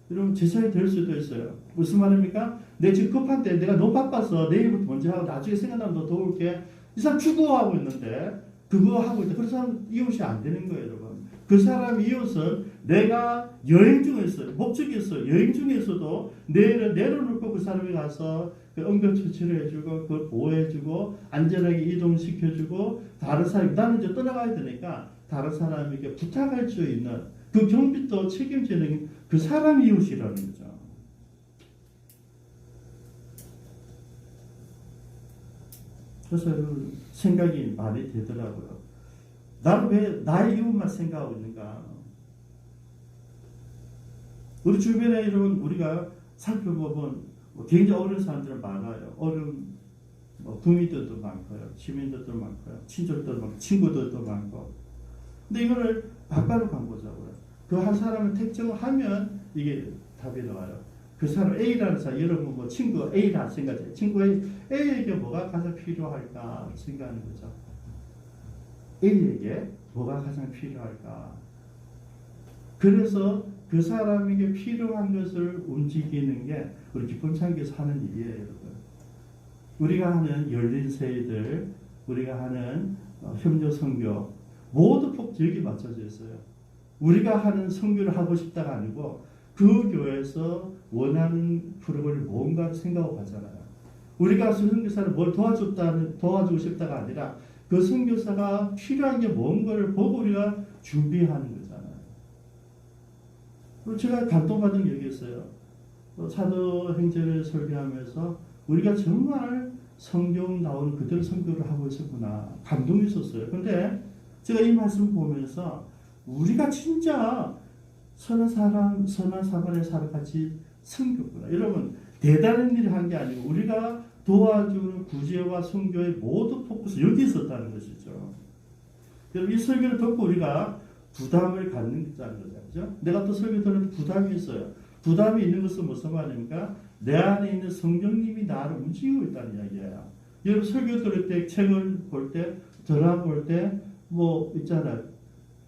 여러분 제사이 될 수도 있어요. 무슨 말입니까? 내 지금 급한데 내가 너무 바빠서 내일부터 먼저 하고 나중에 생각나면 더 도울게. 이 사람 추구하고 있는데 그거 하고 있다. 그래서 이웃이 안 되는 거예요, 여러분. 그 사람 이웃은 내가 여행 중에서 목적이 있어 여행 중에서도 내일은 내려놓고 그 사람이 가서 그 응급처치를 해주고 그걸 보호해주고 안전하게 이동시켜주고 다른 사람이 나는 이제 떠나가야 되니까 다른 사람에게 부탁할 수 있는 그 경비도 책임지는 그 사람 이웃이라는 거죠. 그래서 여러분 생각이 많이 되더라고요. 나는 왜 나의 이웃만 생각하고 있는가? 우리 주변에 이런 우리가 살펴보면 굉장히 어려운 사람들은 많아요. 어려운 구민들도 많고요. 시민들도 많고요. 친족들도 많고 친구들도 많고. 근데 이거를 바꿔로 가보자고요. 그 한 사람을 특정을 하면 이게 답이 나와요. 그 사람 A라는 사람, 여러분 뭐 친구 A라 생각해요. 친구 A에게 뭐가 가장 필요할까 생각하는 거죠. A에게 뭐가 가장 필요할까? 그래서 그 사람에게 필요한 것을 움직이는 게 우리 기쁨창교에서 하는 일이에요, 여러분. 우리가 하는 열린 세이들, 우리가 하는 협력 선교 모두 폭 여기 맞춰져 있어요. 우리가 하는 선교를 하고 싶다가 아니고 그 교회에서 원하는 프로그램을 뭔가를 생각하고 가잖아요. 우리가 선교사를 뭘 도와주고 싶다가 아니라 그 선교사가 필요한 게 뭔가를 보고 우리가 준비하는 거잖아요. 그리고 제가 감동받은 게 여기 있어요. 사도행전을 설교하면서 우리가 정말 성경 나오는 그대로 선교를 하고 있었구나. 감동이 있었어요. 근데 제가 이 말씀을 보면서 우리가 진짜 선한 사람의 사람같이 섬겼구나. 여러분 대단한 일을 한 게 아니고 우리가 도와주는 구제와 선교의 모든 포커스 여기 있었다는 것이죠. 여러분 이 설교를 듣고 우리가 부담을 갖는 거죠. 그죠? 내가 또 설교 듣는데 부담이 있어요. 부담이 있는 것은 무슨 말입니까? 내 안에 있는 성령님이 나를 움직이고 있다는 이야기예요. 여러분 설교 들을 때, 책을 볼 때, 드라마 볼 때 뭐 있잖아요.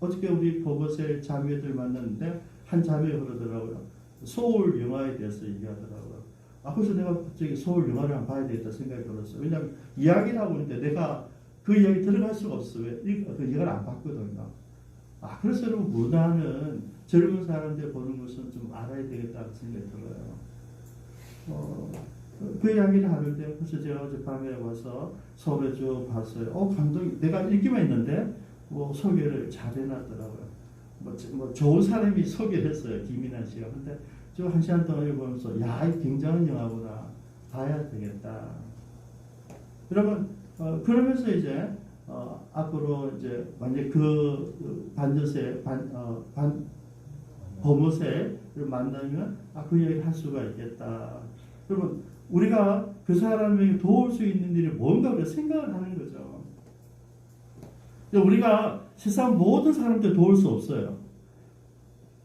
어저께 우리 보고세 자매들 만났는데 한 자매가 그러더라고요. 소울 영화에 대해서 얘기하더라고요. 그래서 내가 갑자기 소울 영화를 한번 봐야 되겠다 생각이 들었어요. 왜냐하면 이야기를 하고 있는데 내가 그 이야기 들어갈 수가 없어요. 그 영화를 안 봤거든요. 그래서 여러분 문화는 젊은 사람들 보는 것은 좀 알아야 되겠다는 생각이 들어요. 그 이야기를 하는데 그래서 제가 어젯밤에 와서 서울에 쭉 봤어요. 감동이 내가 읽기만 했는데 소개를 잘 해놨더라고요. 뭐 좋은 사람이 소개를 했어요. 김인환 씨가. 근데 저 한 시간 동안 읽으면서 야, 이 굉장한 영화구나. 봐야 되겠다. 여러분 그러면서 이제 앞으로 이제 만약 그 반저세 범어세를 만나면 그 이야기를 할 수가 있겠다. 여러분 우리가 그 사람에게 도울 수 있는 일이 뭔가 우리가 생각을 하는 거죠. 우리가 세상 모든 사람들 도울 수 없어요.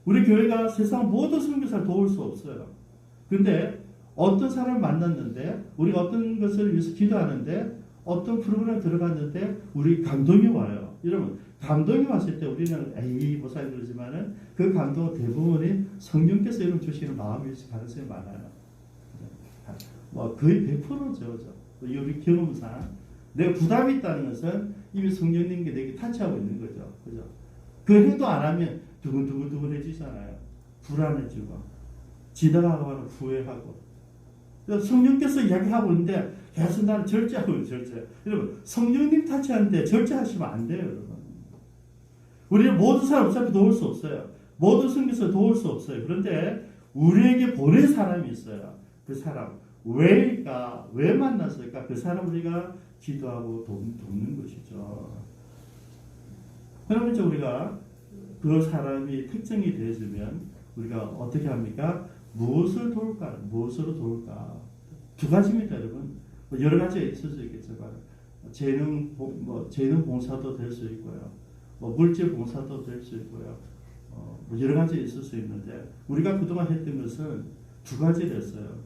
우리 교회가 세상 모든 선교사를 도울 수 없어요. 근데 어떤 사람을 만났는데 우리가 어떤 것을 위해서 기도하는데 어떤 프로그램에 들어갔는데 우리 감동이 와요. 여러분 감동이 왔을 때 우리는 목사님 그러지만은 그 감동은 대부분이 성령께서 여러분 주시는 마음일 가능성이 많아요. 거의 100%죠. 우리 경험상 내가 부담이 있다는 것은 이미 성령님께 내게 타치하고 있는 거죠. 그죠? 그 행동 안 하면 두근두근해지잖아요. 불안해지고 지나가고 후회하고 성령께서 이야기하고 있는데 계속 나는 절제하고 있어요. 절제. 여러분 성령님 타치하는데 절제하시면 안 돼요. 여러분 우리는 모든 사람 어차피 도울 수 없어요. 모든 성교사 도울 수 없어요. 그런데 우리에게 보낸 사람이 있어요. 그 사람 왜일까? 왜 만났을까? 그 사람 우리가 기도하고 돕는 것이죠. 그러면 이제 우리가 그 사람이 특정이 되어지면 우리가 어떻게 합니까? 무엇을 도울까? 무엇으로 도울까? 두 가지입니다, 여러분. 뭐 여러 가지가 있을 수 있겠지만 재능 봉사도 될 수 있고요, 뭐 물질 봉사도 될 수 있고요, 뭐 여러 가지 있을 수 있는데 우리가 그동안 했던 것은 두 가지였어요.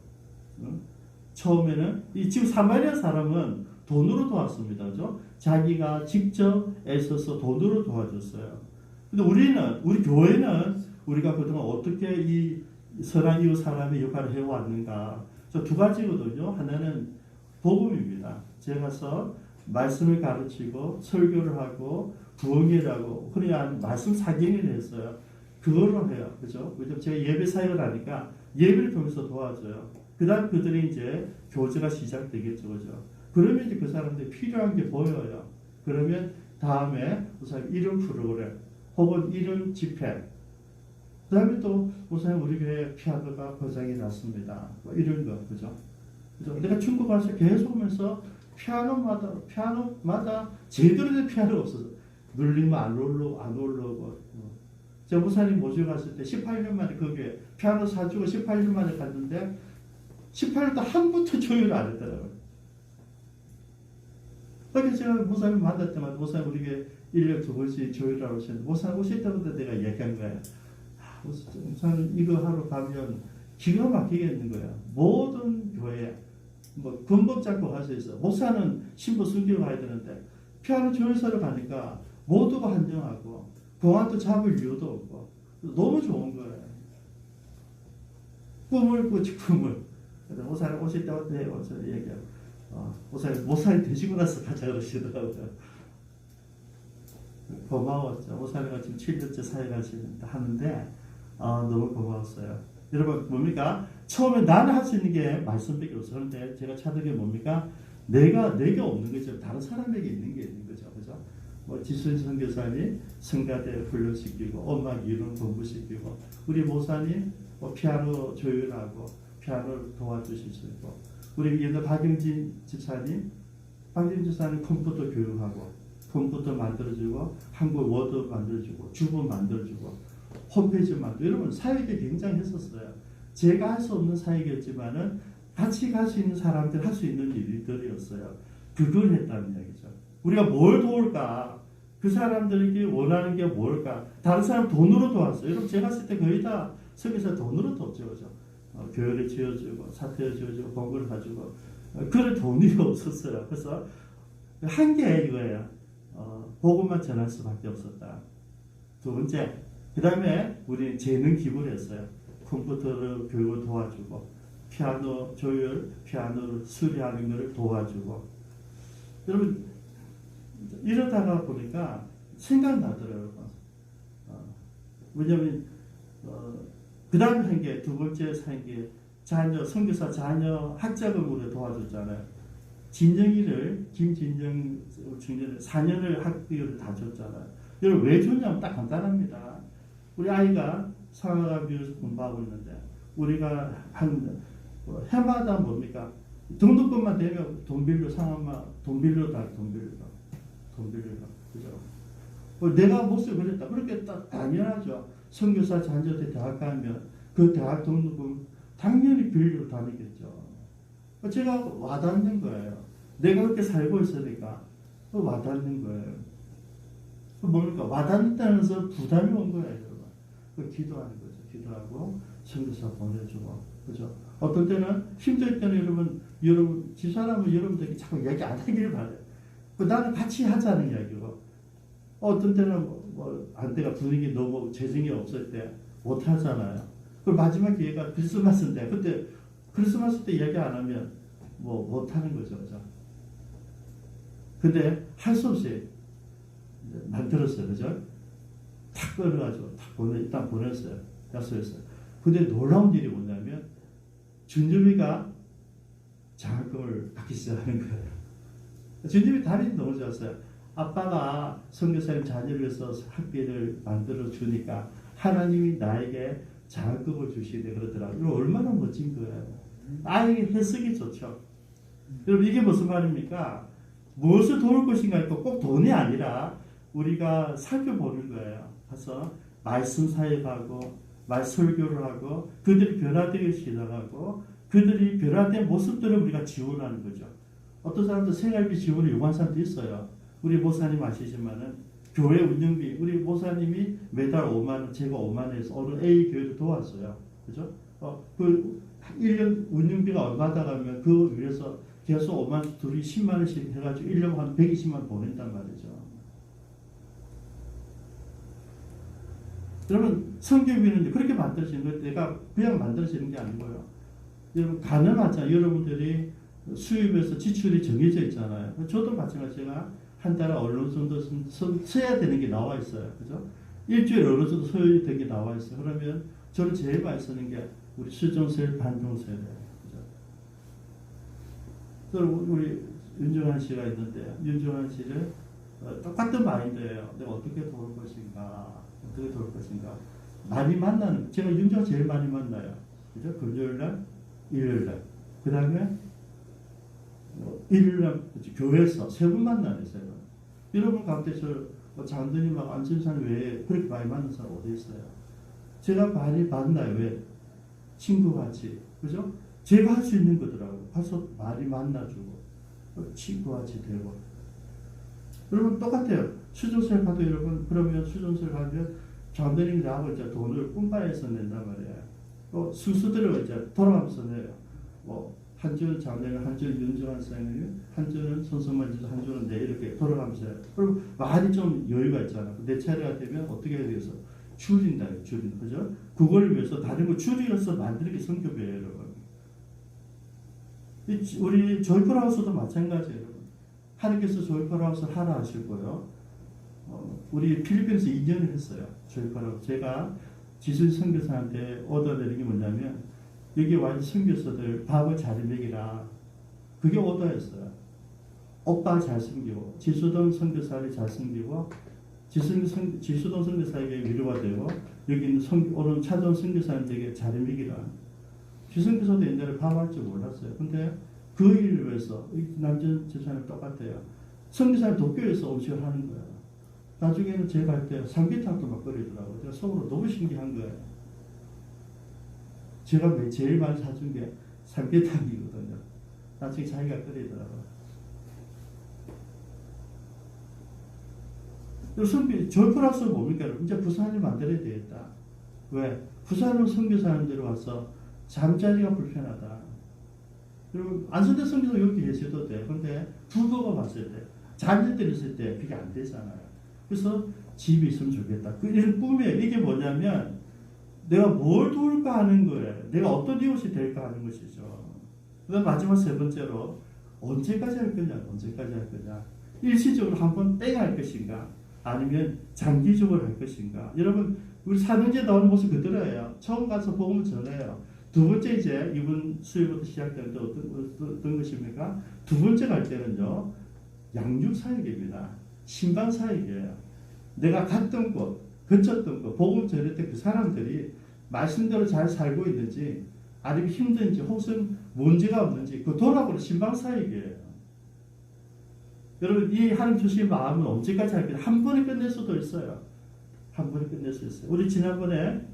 처음에는 지금 사마리아 사람은 돈으로 도왔습니다, 그죠? 자기가 직접 애써서 돈으로 도와줬어요. 근데 우리 교회는 우리가 그동안 어떻게 이 선한 이웃 사람의 역할을 해왔는가? 저 두 가지거든요. 하나는 복음입니다. 제가 가서 말씀을 가르치고 설교를 하고 부흥회를 하고 그래야 말씀 사경을 했어요. 그걸로 해요, 그죠? 제가 예배 사역을 하니까 예배를 통해서 도와줘요. 그다음 그들이 이제 교제가 시작되겠죠, 그죠? 그러면 이제 그 사람들이 필요한 게 보여요. 그러면 다음에 우선 이런 프로그램 혹은 이런 집회, 그 다음에 또 우선 우리 교회 피아노가 고장이 났습니다. 뭐 이런 거, 그죠? 내가 중국 가서 계속 오면서 피아노마다 제대로 된 피아노가 없어서 눌리면 안 올라오고. 저 목사님 모시고 갔을 때 18년 만에 거기에 피아노 사주고 18년 만에 갔는데 18년도 한 번도 조율을 안 했더라고요. 그래서 제가 목사님 만날 때마다 목사님 우리에게 1년 2번씩 조율하고 오셨는데 목사님 오실 때부터 내가 얘기한 거예요. 목사님 이거 하러 가면 기가 막히게 있는 거야. 모든 교회 뭐 근법 잡고 갈 수 있어. 목사는 신부 숨기고 가야 되는데 피아노 조율사로 가니까 모두가 한정하고 공안도 잡을 이유도 없고 너무 좋은 거예요. 꿈을 꾸지 꿈을. 그래서 목사님 오실 때부터 해서 얘기하고 목사님 되시고 나서 가자 그러시더라고요. 고마웠죠. 목사님과 지금 7년째 사역하시는데 너무 고마웠어요. 여러분 뭡니까? 처음에 나는 할 수 있는 게 말씀밖에 없어요. 그런데 제가 찾은 게 뭡니까? 내게 없는 거죠. 다른 사람에게 있는 게 있는 거죠. 그죠? 뭐 지순 선교사님 성가대 훈련시키고 음악 이론 공부시키고 우리 목사님 뭐 피아노 조율하고 피아노를 도와주실 수 있고 우리 옛날 박영진 집사님 컴퓨터 교육하고 컴퓨터 만들어주고 한국 워드 만들어주고 주부 만들어주고 홈페이지 만들고 여러분 사역이 굉장히 했었어요. 제가 할 수 없는 사역이었지만은 같이 갈 수 있는 사람들 할 수 있는 일들이었어요. 그걸 했다는 얘기죠. 우리가 뭘 도울까? 그 사람들에게 원하는 게 뭘까? 다른 사람 돈으로 도왔어요. 여러분 제가 했을 때 거의 다 성에서 돈으로 도왔죠. 그죠? 교회를 지어주고 사태를 지어주고 공부를 가지고 그런 돈이 없었어요. 그래서 한 게 이거예요. 복음만 전할 수밖에 없었다. 두 번째, 그 다음에 우리 재능 기부를 했어요. 컴퓨터를 교육을 도와주고 피아노 조율, 피아노를 수리하는 것을 도와주고 여러분 이러다가 보니까 생각나더라고요. 왜냐하면 그 다음에 한 게 두 번째 한 게 자녀 선교사 자녀 학자금으로 도와줬잖아요. 김진정 청년을 4년을 학비를 다 줬잖아요. 여러분 왜 줬냐면 딱 간단합니다. 우리 아이가 상하가비에서 공부하고 있는데 우리가 한 해마다 뭡니까? 등록금만 되면 돈 빌려 상하마 돈 빌려 그죠? 내가 몫을 그랬다. 그렇게 딱 당연하죠. 선교사 자녀한테 대학 가면 그 대학 등록금 당연히 빌려 다니겠죠. 제가 와닿는 거예요. 내가 그렇게 살고 있으니까 와닿는 거예요. 뭡니까? 와닿는다는 것은 부담이 온 거예요, 여러분. 기도하는 거죠. 기도하고 선교사 보내주고, 그죠? 어떤 때는 힘들 때는 여러분 집사람은 여러분들에게 자꾸 얘기 안 하기를 바래요. 나는 같이 하자는 이야기고, 어떤 때는 안대가 분위기 너무 재정이 없을 때 못 하잖아요. 그 마지막 기회가 크리스마스인데 그때 크리스마스 때 얘기 안 하면 못 하는 거죠, 그죠? 근데 할 수 없이 만들었어요, 그죠? 탁 끊어가지고 일단 보냈어요, 약속했어요. 근데 놀라운 일이 뭐냐면 준유미가 장학금을 받기 시작하는 거예요. 준유미 답이 너무 좋았어요. 아빠가 선교사님 자녀를 위해서 학비를 만들어 주니까 하나님이 나에게 장학금을 주시네 그러더라고요. 이거 얼마나 멋진 거예요. 아이의 해석이 좋죠. 여러분 이게 무슨 말입니까? 무엇을 도울 것인가 했고 꼭 돈이 아니라 우리가 살펴보는 거예요. 그래서 말씀 사역하고 말 설교를 하고 그들이 변화되기 시작하고 그들이 변화된 모습들을 우리가 지원하는 거죠. 어떤 사람도 생활비 지원을 요구하는 사람도 있어요. 우리 목사님 아시지만은 교회 운영비 우리 목사님이 매달 5만 원, 제가 5만 원에서 어느 A 교회를 도왔어요. 그죠? 그 1년 운영비가 얼마다 가면 그 위해서 계속 5만 원, 둘이 10만 원씩 해가지고 1년 한 120만 원 보낸단 말이죠. 여러분 성교비는 그렇게 만들어지는 거예요. 내가 그냥 만들어지는 게 아니고요. 여러분 가능하잖아요. 여러분들이 수입에서 지출이 정해져 있잖아요. 저도 마찬가지로 제가 한 달에 어느 정도 써야 되는 게 나와 있어요. 그죠? 일주일에 어느 정도 써야 되는 게 나와 있어요. 그러면 저는 제일 많이 쓰는 게 우리 수종세율, 반종세율이에요. 그죠? 우리 윤정환 씨가 있는데 윤정환 씨를 똑같은 마인드예요. 내가 어떻게 도울 것인가? 어떻게 도울 것인가? 많이 만나는 제가 윤정환 제일 많이 만나요. 그죠? 금요일날, 일요일날. 그 다음에 일요일날 교회에서 3번 만나네, 3번. 여러분 가운데 저 장로님하고 안진산 외에 그렇게 많이 만난 사람 어디 있어요? 제가 많이 만나요. 왜? 친구같이. 그죠? 제가 할 수 있는 거더라고요. 가서 많이 만나주고 친구같이 되고. 여러분 똑같아요. 수종세를 가도 여러분 그러면 수종세를 가면 장로님이 나하고 이제 돈을 뿜바에서 낸단 말이에요. 또 순수들을 이제 돌아가면서 내요. 뭐 한주는 장례는 한주는 윤정환 선생님, 한주는 손성만 지도 한주는 내 이렇게 돌아가면서 해요. 그리고 많이 좀 여유가 있잖아. 내 차례가 되면 어떻게 해야 되겠어? 줄인다, 줄인다, 그죠? 그걸 위해서 다른 거 줄여서 만드는 게 성교배예요, 여러분. 우리 조이풀하우스도 마찬가지예요, 여러분. 하나님께서 조이풀하우스를 하라 하실 거예요. 우리 필리핀에서 2년을 했어요, 조이풀하우스. 제가 지수 선교사한테 오더 내린 게 뭐냐면 여기 와서 선교사들 밥을 잘 먹이라. 그게 오더였어요. 오빠 잘 섬기고 지수동 선교사를 잘 섬기고 지수동 선교사에게 위로가 되고 여기 있는 오늘 차동 선교사님에게 잘 먹이라. 지선교사도 옛날에 밥할 줄 몰랐어요. 근데 그 일을 위해서 남전 집사님 똑같아요. 선교사님 도쿄에서 음식을 하는 거예요. 나중에는 제가 할 때 삼계탕도 막 끓이더라고요. 제가 속으로 너무 신기한 거예요. 제가 제일 많이 사준 게 삼계탕이거든요. 나중에 자기가 끓이더라고요. 선교, 조이풀하우스 뭡니까? 이제 부산을 만들어야 되겠다. 왜? 부산은 선교사님들이 와서 잠자리가 불편하다. 그리고 안선대 선교사 여기 계셔도 돼. 근데 부부가 왔을 때, 자녀들이 있을 때 그게 안 되잖아요. 그래서 집이 있으면 좋겠다. 이런 꿈이에요. 이게 뭐냐면 내가 뭘 도울까 하는 거예요. 내가 어떤 이웃이 될까 하는 것이죠. 그다음 마지막 3번째로 언제까지 할 거냐, 언제까지 할 거냐. 일시적으로 한번 땡 할 것인가, 아니면 장기적으로 할 것인가. 여러분 우리 사명제 나오는 모습 그대로예요. 처음 가서 복음을 전해요. 두 번째 이제 이번 수요일부터 시작되는데 어떤 것입니까? 두 번째 갈 때는요, 양육 사역입니다. 신방 사역이에요. 내가 갔던 곳, 거쳤던 곳, 복음 전할 때 그 사람들이 말씀대로 잘 살고 있는지, 아니면 힘든지, 혹은 문제가 없는지 그 돌아보는 신방 사역이에요. 여러분 이 하나님 주신 마음은 언제까지 할 거냐? 한 번에 끝낼 수도 있어요. 한 번에 끝낼 수 있어요. 우리 지난번에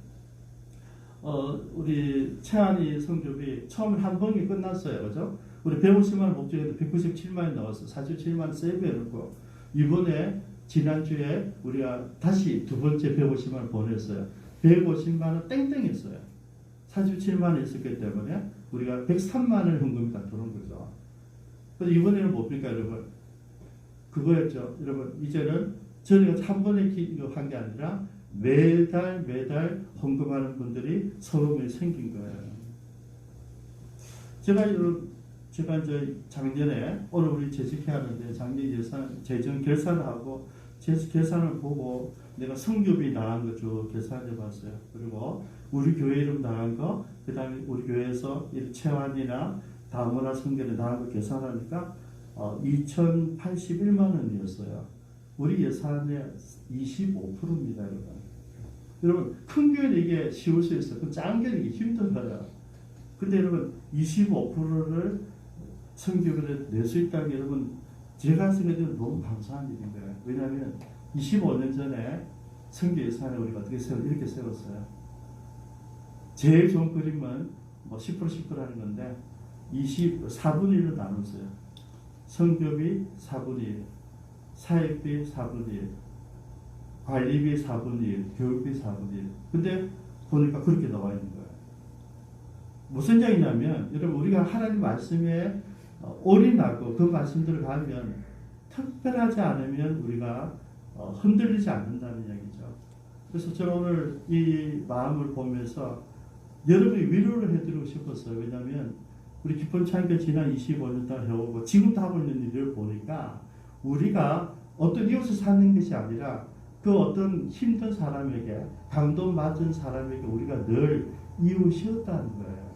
우리 최한희 성교비 처음에 한 번에 끝났어요. 그죠? 우리 150만 원 목적에도 197만 원 나왔어. 47만 원 세이브해놓고 이번에 지난주에 우리가 다시 두 번째 150만 원 보냈어요. 150만 원 땡땡했어요. 47만 원 있었기 때문에 우리가 103만 원 현금이 다 들어온 거죠. 그래서 이번에는 뭡니까 여러분? 그거였죠. 여러분 이제는 저희가 한 번에 한 게 아니라 매달 헌금하는 분들이 서름이 생긴 거예요. 제가 이제 작년에 오늘 우리 재직회 하는데 작년 예산 재정 결산을 하고 계산을 보고 내가 성교비 나간 거 쭉 계산해 봤어요. 그리고 우리 교회 이름 나간 거, 그 다음에 우리 교회에서 채환이나 다문화 성교를 나간 거 계산하니까 2,081만 원이었어요. 우리 예산의 25%입니다, 여러분. 여러분, 큰 교회는 이게 쉬울 수 있어요. 그 작은 교회는 이게 힘들어요. 근데 여러분, 25%를 성교비를 낼 수 있다는 게 여러분, 제가 생각해도 너무 감사한 일인 거예요. 왜냐하면 25년 전에 성교 예산을 우리가 어떻게 이렇게 세웠어요. 제일 좋은 그림은 뭐 10% 하는 건데 4분의 1로 나눴어요. 성교비 4분의 1, 사역비 4분의 1, 관리비 4분의 1, 교육비 4분의 1. 근데 보니까 그렇게 나와 있는 거예요. 무슨 얘기냐면 여러분 우리가 하나님 말씀에 올인하고 그 말씀대로 가면 특별하지 않으면 우리가 흔들리지 않는다는 얘기죠. 그래서 저는 오늘 이 마음을 보면서 여러분이 위로를 해드리고 싶었어요. 왜냐하면 우리 기쁨 창교 지난 25년 동안 해오고 지금도 하고 있는 일을 보니까 우리가 어떤 이웃을 찾는 것이 아니라 그 어떤 힘든 사람에게 강도 맞은 사람에게 우리가 늘 이웃이었다는 거예요.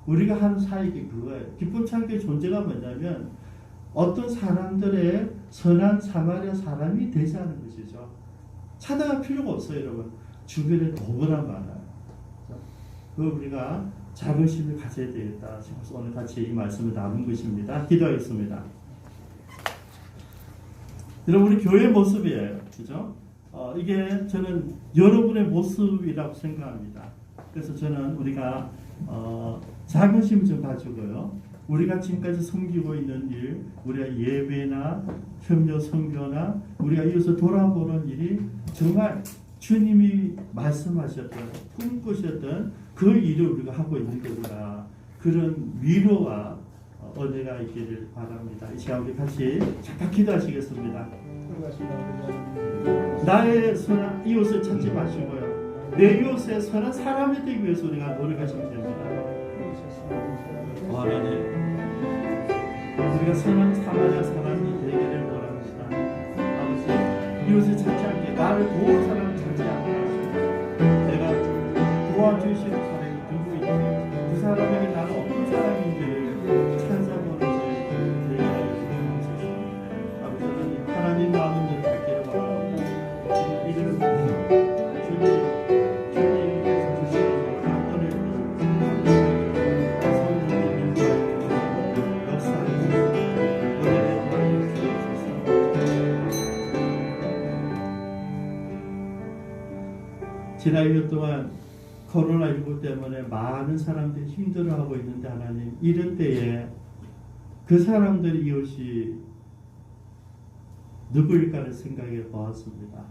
우리가 하는 사역이 그거예요. 기쁨 창교의 존재가 뭐냐면 어떤 사람들의 선한 사마리아 사람이 되자는 것이죠. 찾아갈 필요가 없어요, 여러분. 주변에 너무나 많아요. 그 우리가 자긍심을 가져야 되겠다 싶어서 오늘 같이 이 말씀을 나눈 것입니다. 기도하겠습니다. 여러분 우리 교회 모습이에요, 그죠? 이게 저는 여러분의 모습이라고 생각합니다. 그래서 저는 우리가 자긍심을 좀 가지고요. 우리가 지금까지 섬기고 있는 일, 우리가 예배나 협력 선교나 우리가 이웃을 돌아보는 일이 정말 주님이 말씀하셨던 꿈꾸셨던 그 일을 우리가 하고 있는 거구나. 그런 위로와 은혜가 있기를 바랍니다. 이 시간 우리 같이 잠깐 기도하시겠습니다. 나의 선한 이웃을 찾지 마시고요. 내 이웃의 선한 사람이 되기 위해서 우리가 노력하시면 됩니다. 하나님, 우리가 선한 사마리아 사람이 되기를 원합니다. 아버지, 이웃을 찾지 않게 나를 도울 사람을 찾지 않게 하시고 내가 도와주시는 사람이 누구 있는지 그 사람에게 나는 어떤 사람인지를 찾아보는 내가 주옵소서. 아버지, 하나님 마음을 갖기를 원합니다. 이름 주님께서 주시는 감언을 지난 1년 동안 코로나19 때문에 많은 사람들이 힘들어하고 있는데 하나님 이런 때에 그 사람들의 이웃이 누구일까를 생각해 보았습니다.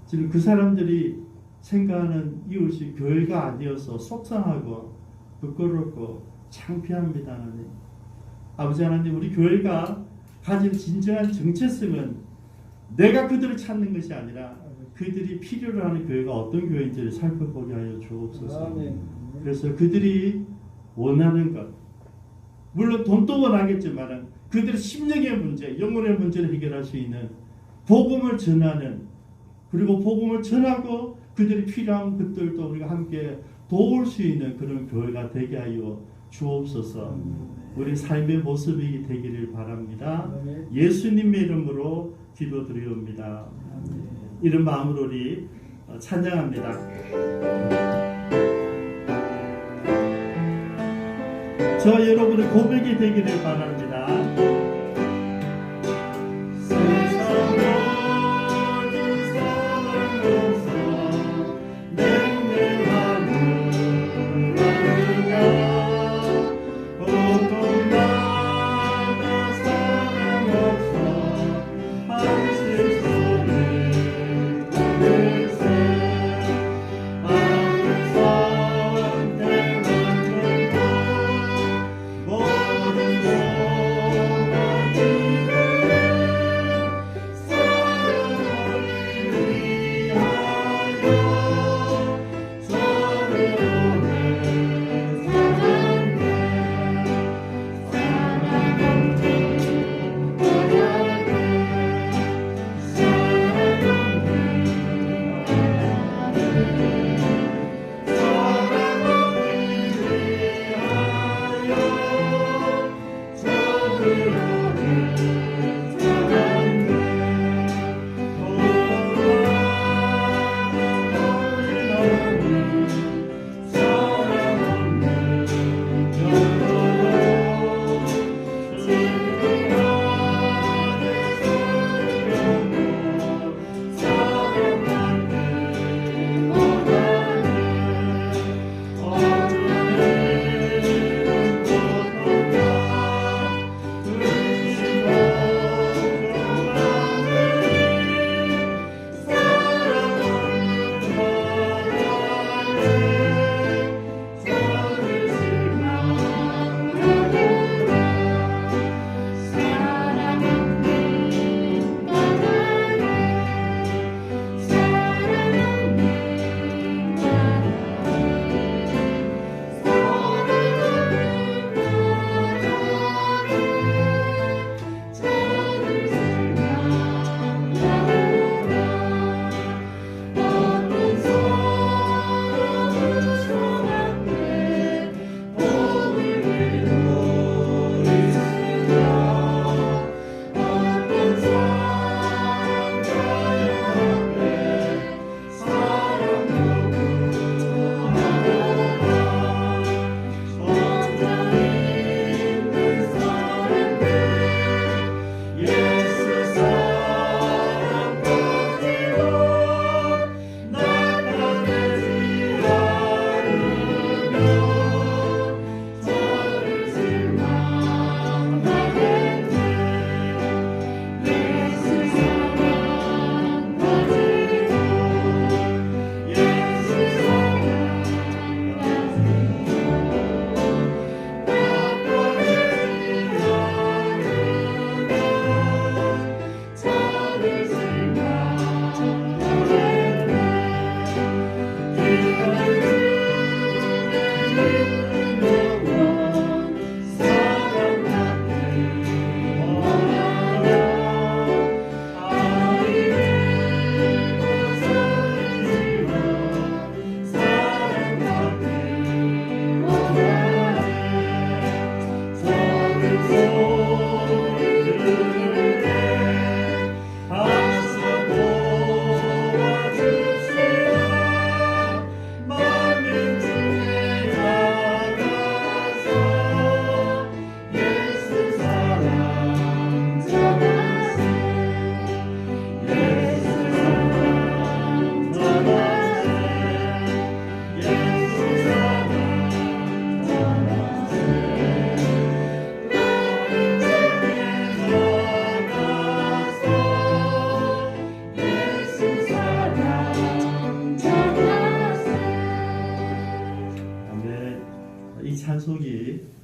지금 그 사람들이 생각하는 이웃이 교회가 아니어서 속상하고 부끄럽고 창피합니다. 하나님. 아버지 하나님, 우리 교회가 가진 진정한 정체성은 내가 그들을 찾는 것이 아니라 그들이 필요로 하는 교회가 어떤 교회인지를 살펴보게 하여 주옵소서. 그래서 그들이 원하는 것, 물론 돈도 원하겠지만 그들의 심령의 문제, 영혼의 문제를 해결할 수 있는 복음을 전하는, 그리고 복음을 전하고 그들이 필요한 것들도 우리가 함께 도울 수 있는 그런 교회가 되게 하여 주옵소서. 우리 삶의 모습이 되기를 바랍니다. 예수님의 이름으로 기도드리옵니다. 이런 마음으로 우리 찬양합니다. 저 여러분의 고백이 되기를 바랍니다. 모든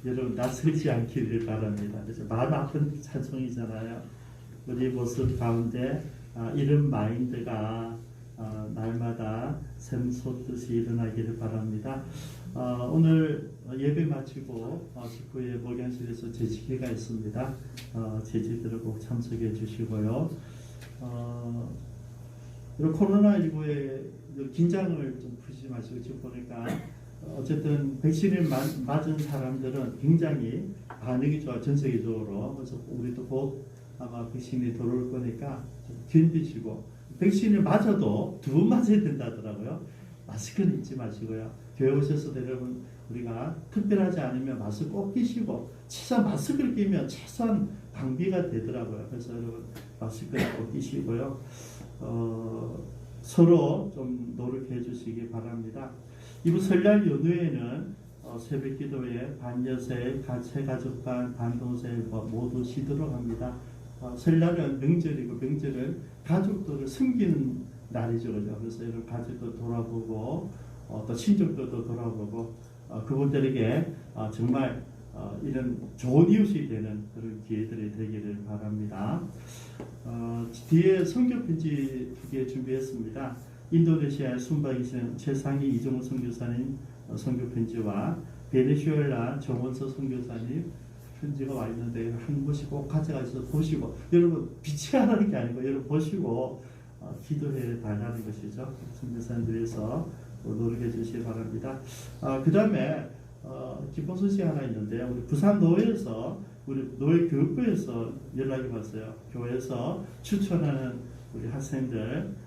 여러분 낯설지 않기를 바랍니다. 그래서 마음 아픈 찬송이잖아요. 우리 모습 가운데 이런 마인드가 날마다 샘솟듯이 일어나기를 바랍니다. 오늘 예배 마치고 직후에 목양실에서 제지회가 있습니다. 제지들을 꼭 참석해 주시고요. 코로나19에 긴장을 좀 푸지 마시고 지금 보니까 어쨌든 백신을 맞은 사람들은 굉장히 반응이 좋아, 전 세계적으로. 그래서 우리도 곧 아마 백신이 들어올 거니까 좀 견디시고, 백신을 맞아도 2번 맞아야 된다더라고요. 마스크는 잊지 마시고요. 교회 오셔서 여러분 우리가 특별하지 않으면 마스크 꼭 끼시고, 최소한 마스크를 끼면 최소한 방비가 되더라고요. 그래서 여러분 마스크를 꼭 끼시고요. 서로 좀 노력해 주시기 바랍니다. 이번 설날 연휴에는 새벽 기도에 반여세, 새가족반, 반동생 모두 쉬도록 합니다. 설날은 명절이고, 명절은 가족들을 섬기는 날이죠. 그래서 이런 가족도 돌아보고 또 친족들도 돌아보고 그분들에게 정말 이런 좋은 이웃이 되는 그런 기회들이 되기를 바랍니다. 뒤에 선교 편지 2개 준비했습니다. 인도네시아 순방에 계신 최상희 이종호 선교사님 선교 편지와 베네수엘라 정원서 선교사님 편지가 와 있는데 한 번씩 꼭 가져가셔서 보시고, 여러분 비치하라는 게 아니고 여러분 보시고 기도해 달라는 것이죠. 선교사님들에서 노력해 주시기 바랍니다. 그 다음에 기쁜 소식 하나 있는데, 우리 부산 노회에서, 우리 노회 교육부에서 연락이 왔어요. 교회에서 추천하는 우리 학생들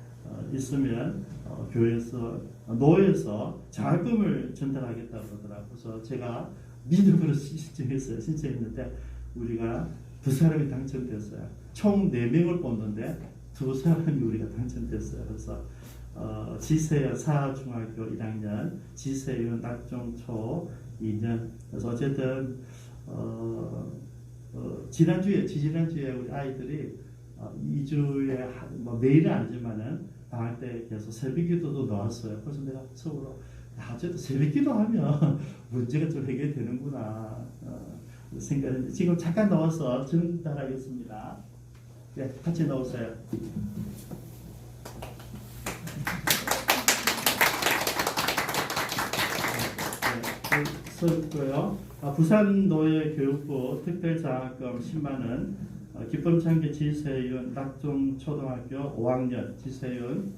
있으면 교회에서, 노회에서 장학금을 전달하겠다고 그러더라고요. 그래서 제가 믿음으로 신청했는데 우리가 2사람이 당첨됐어요. 총 4명을 뽑는데 2사람이 우리가 당첨됐어요. 그래서 지세연 사중학교 1학년, 지세연 낙종초 2년. 그래서 어쨌든 지난주에 우리 아이들이 2주에 매일은 아니지만은 방학 때 계속 새벽기도도 나왔어요. 그래서 내가 속으로 어쨌든 새벽기도 하면 문제가 좀 해결되는구나 생각했는데, 지금 잠깐 나와서 전달하겠습니다. 네, 같이 나오세요. 썼고요. 부산 노예 교육부 특별장학금 10만 원, 기쁨창기 지세윤 낙종 초등학교 5학년 지세윤,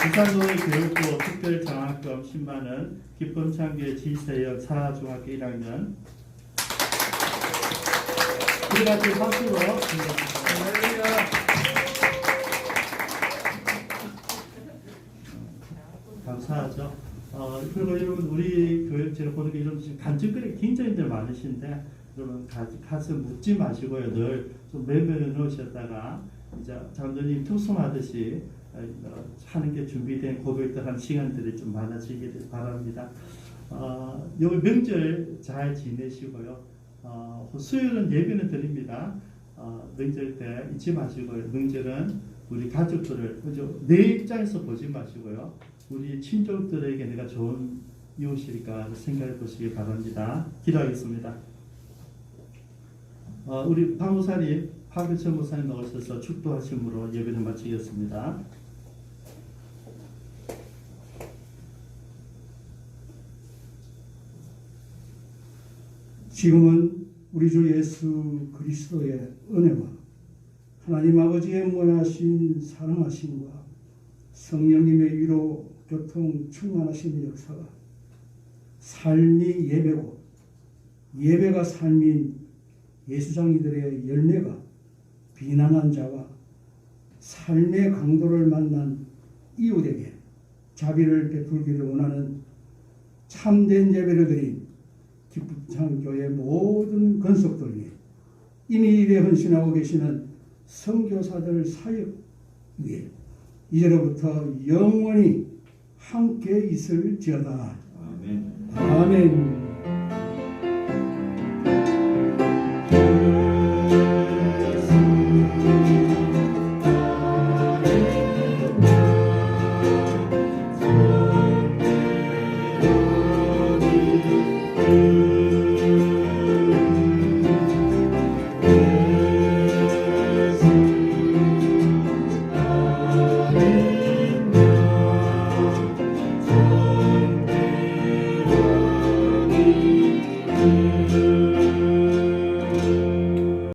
부산 노예 교육부 특별장학금 10만 원, 기쁨창기 지세윤 사중학교 1학년. 우리 같이 박수로 감사하죠. 그리고 여러분 우리 교육제를 보니까 이런 간증거리 굉장히 많으신데, 여러분 가서 묻지 마시고요. 늘 좀 메모해 놓으셨다가 이제 장로님 특송하듯이 하는 게 준비된 고백들 한 시간들이 좀 많아지기를 바랍니다. 여기 명절 잘 지내시고요. 수요일은 예배는 드립니다. 명절 때 잊지 마시고요. 명절은 우리 가족들을 내 입장에서 보지 마시고요. 우리 친족들에게 내가 좋은 이웃일까 생각해 보시기 바랍니다. 기도하겠습니다. 우리 박무사님, 박일천 목사님 나오셔서 축도하심으로 예배를 마치겠습니다. 지금은 우리 주 예수 그리스도의 은혜와 하나님 아버지의 무한하신 사랑하심과 성령님의 위로 교통 충만하신 역사가 삶이 예배고 예배가 삶인 예수장이들의 열매가 비난한 자와 삶의 강도를 만난 이웃에게 자비를 베풀기를 원하는 참된 예배를 드린 기쁨창교회 모든 건속들 위해 이미 일에 헌신하고 계시는 선교사들 사역 위에 이제로부터 영원히 함께 있을지어다. 아멘. 아멘.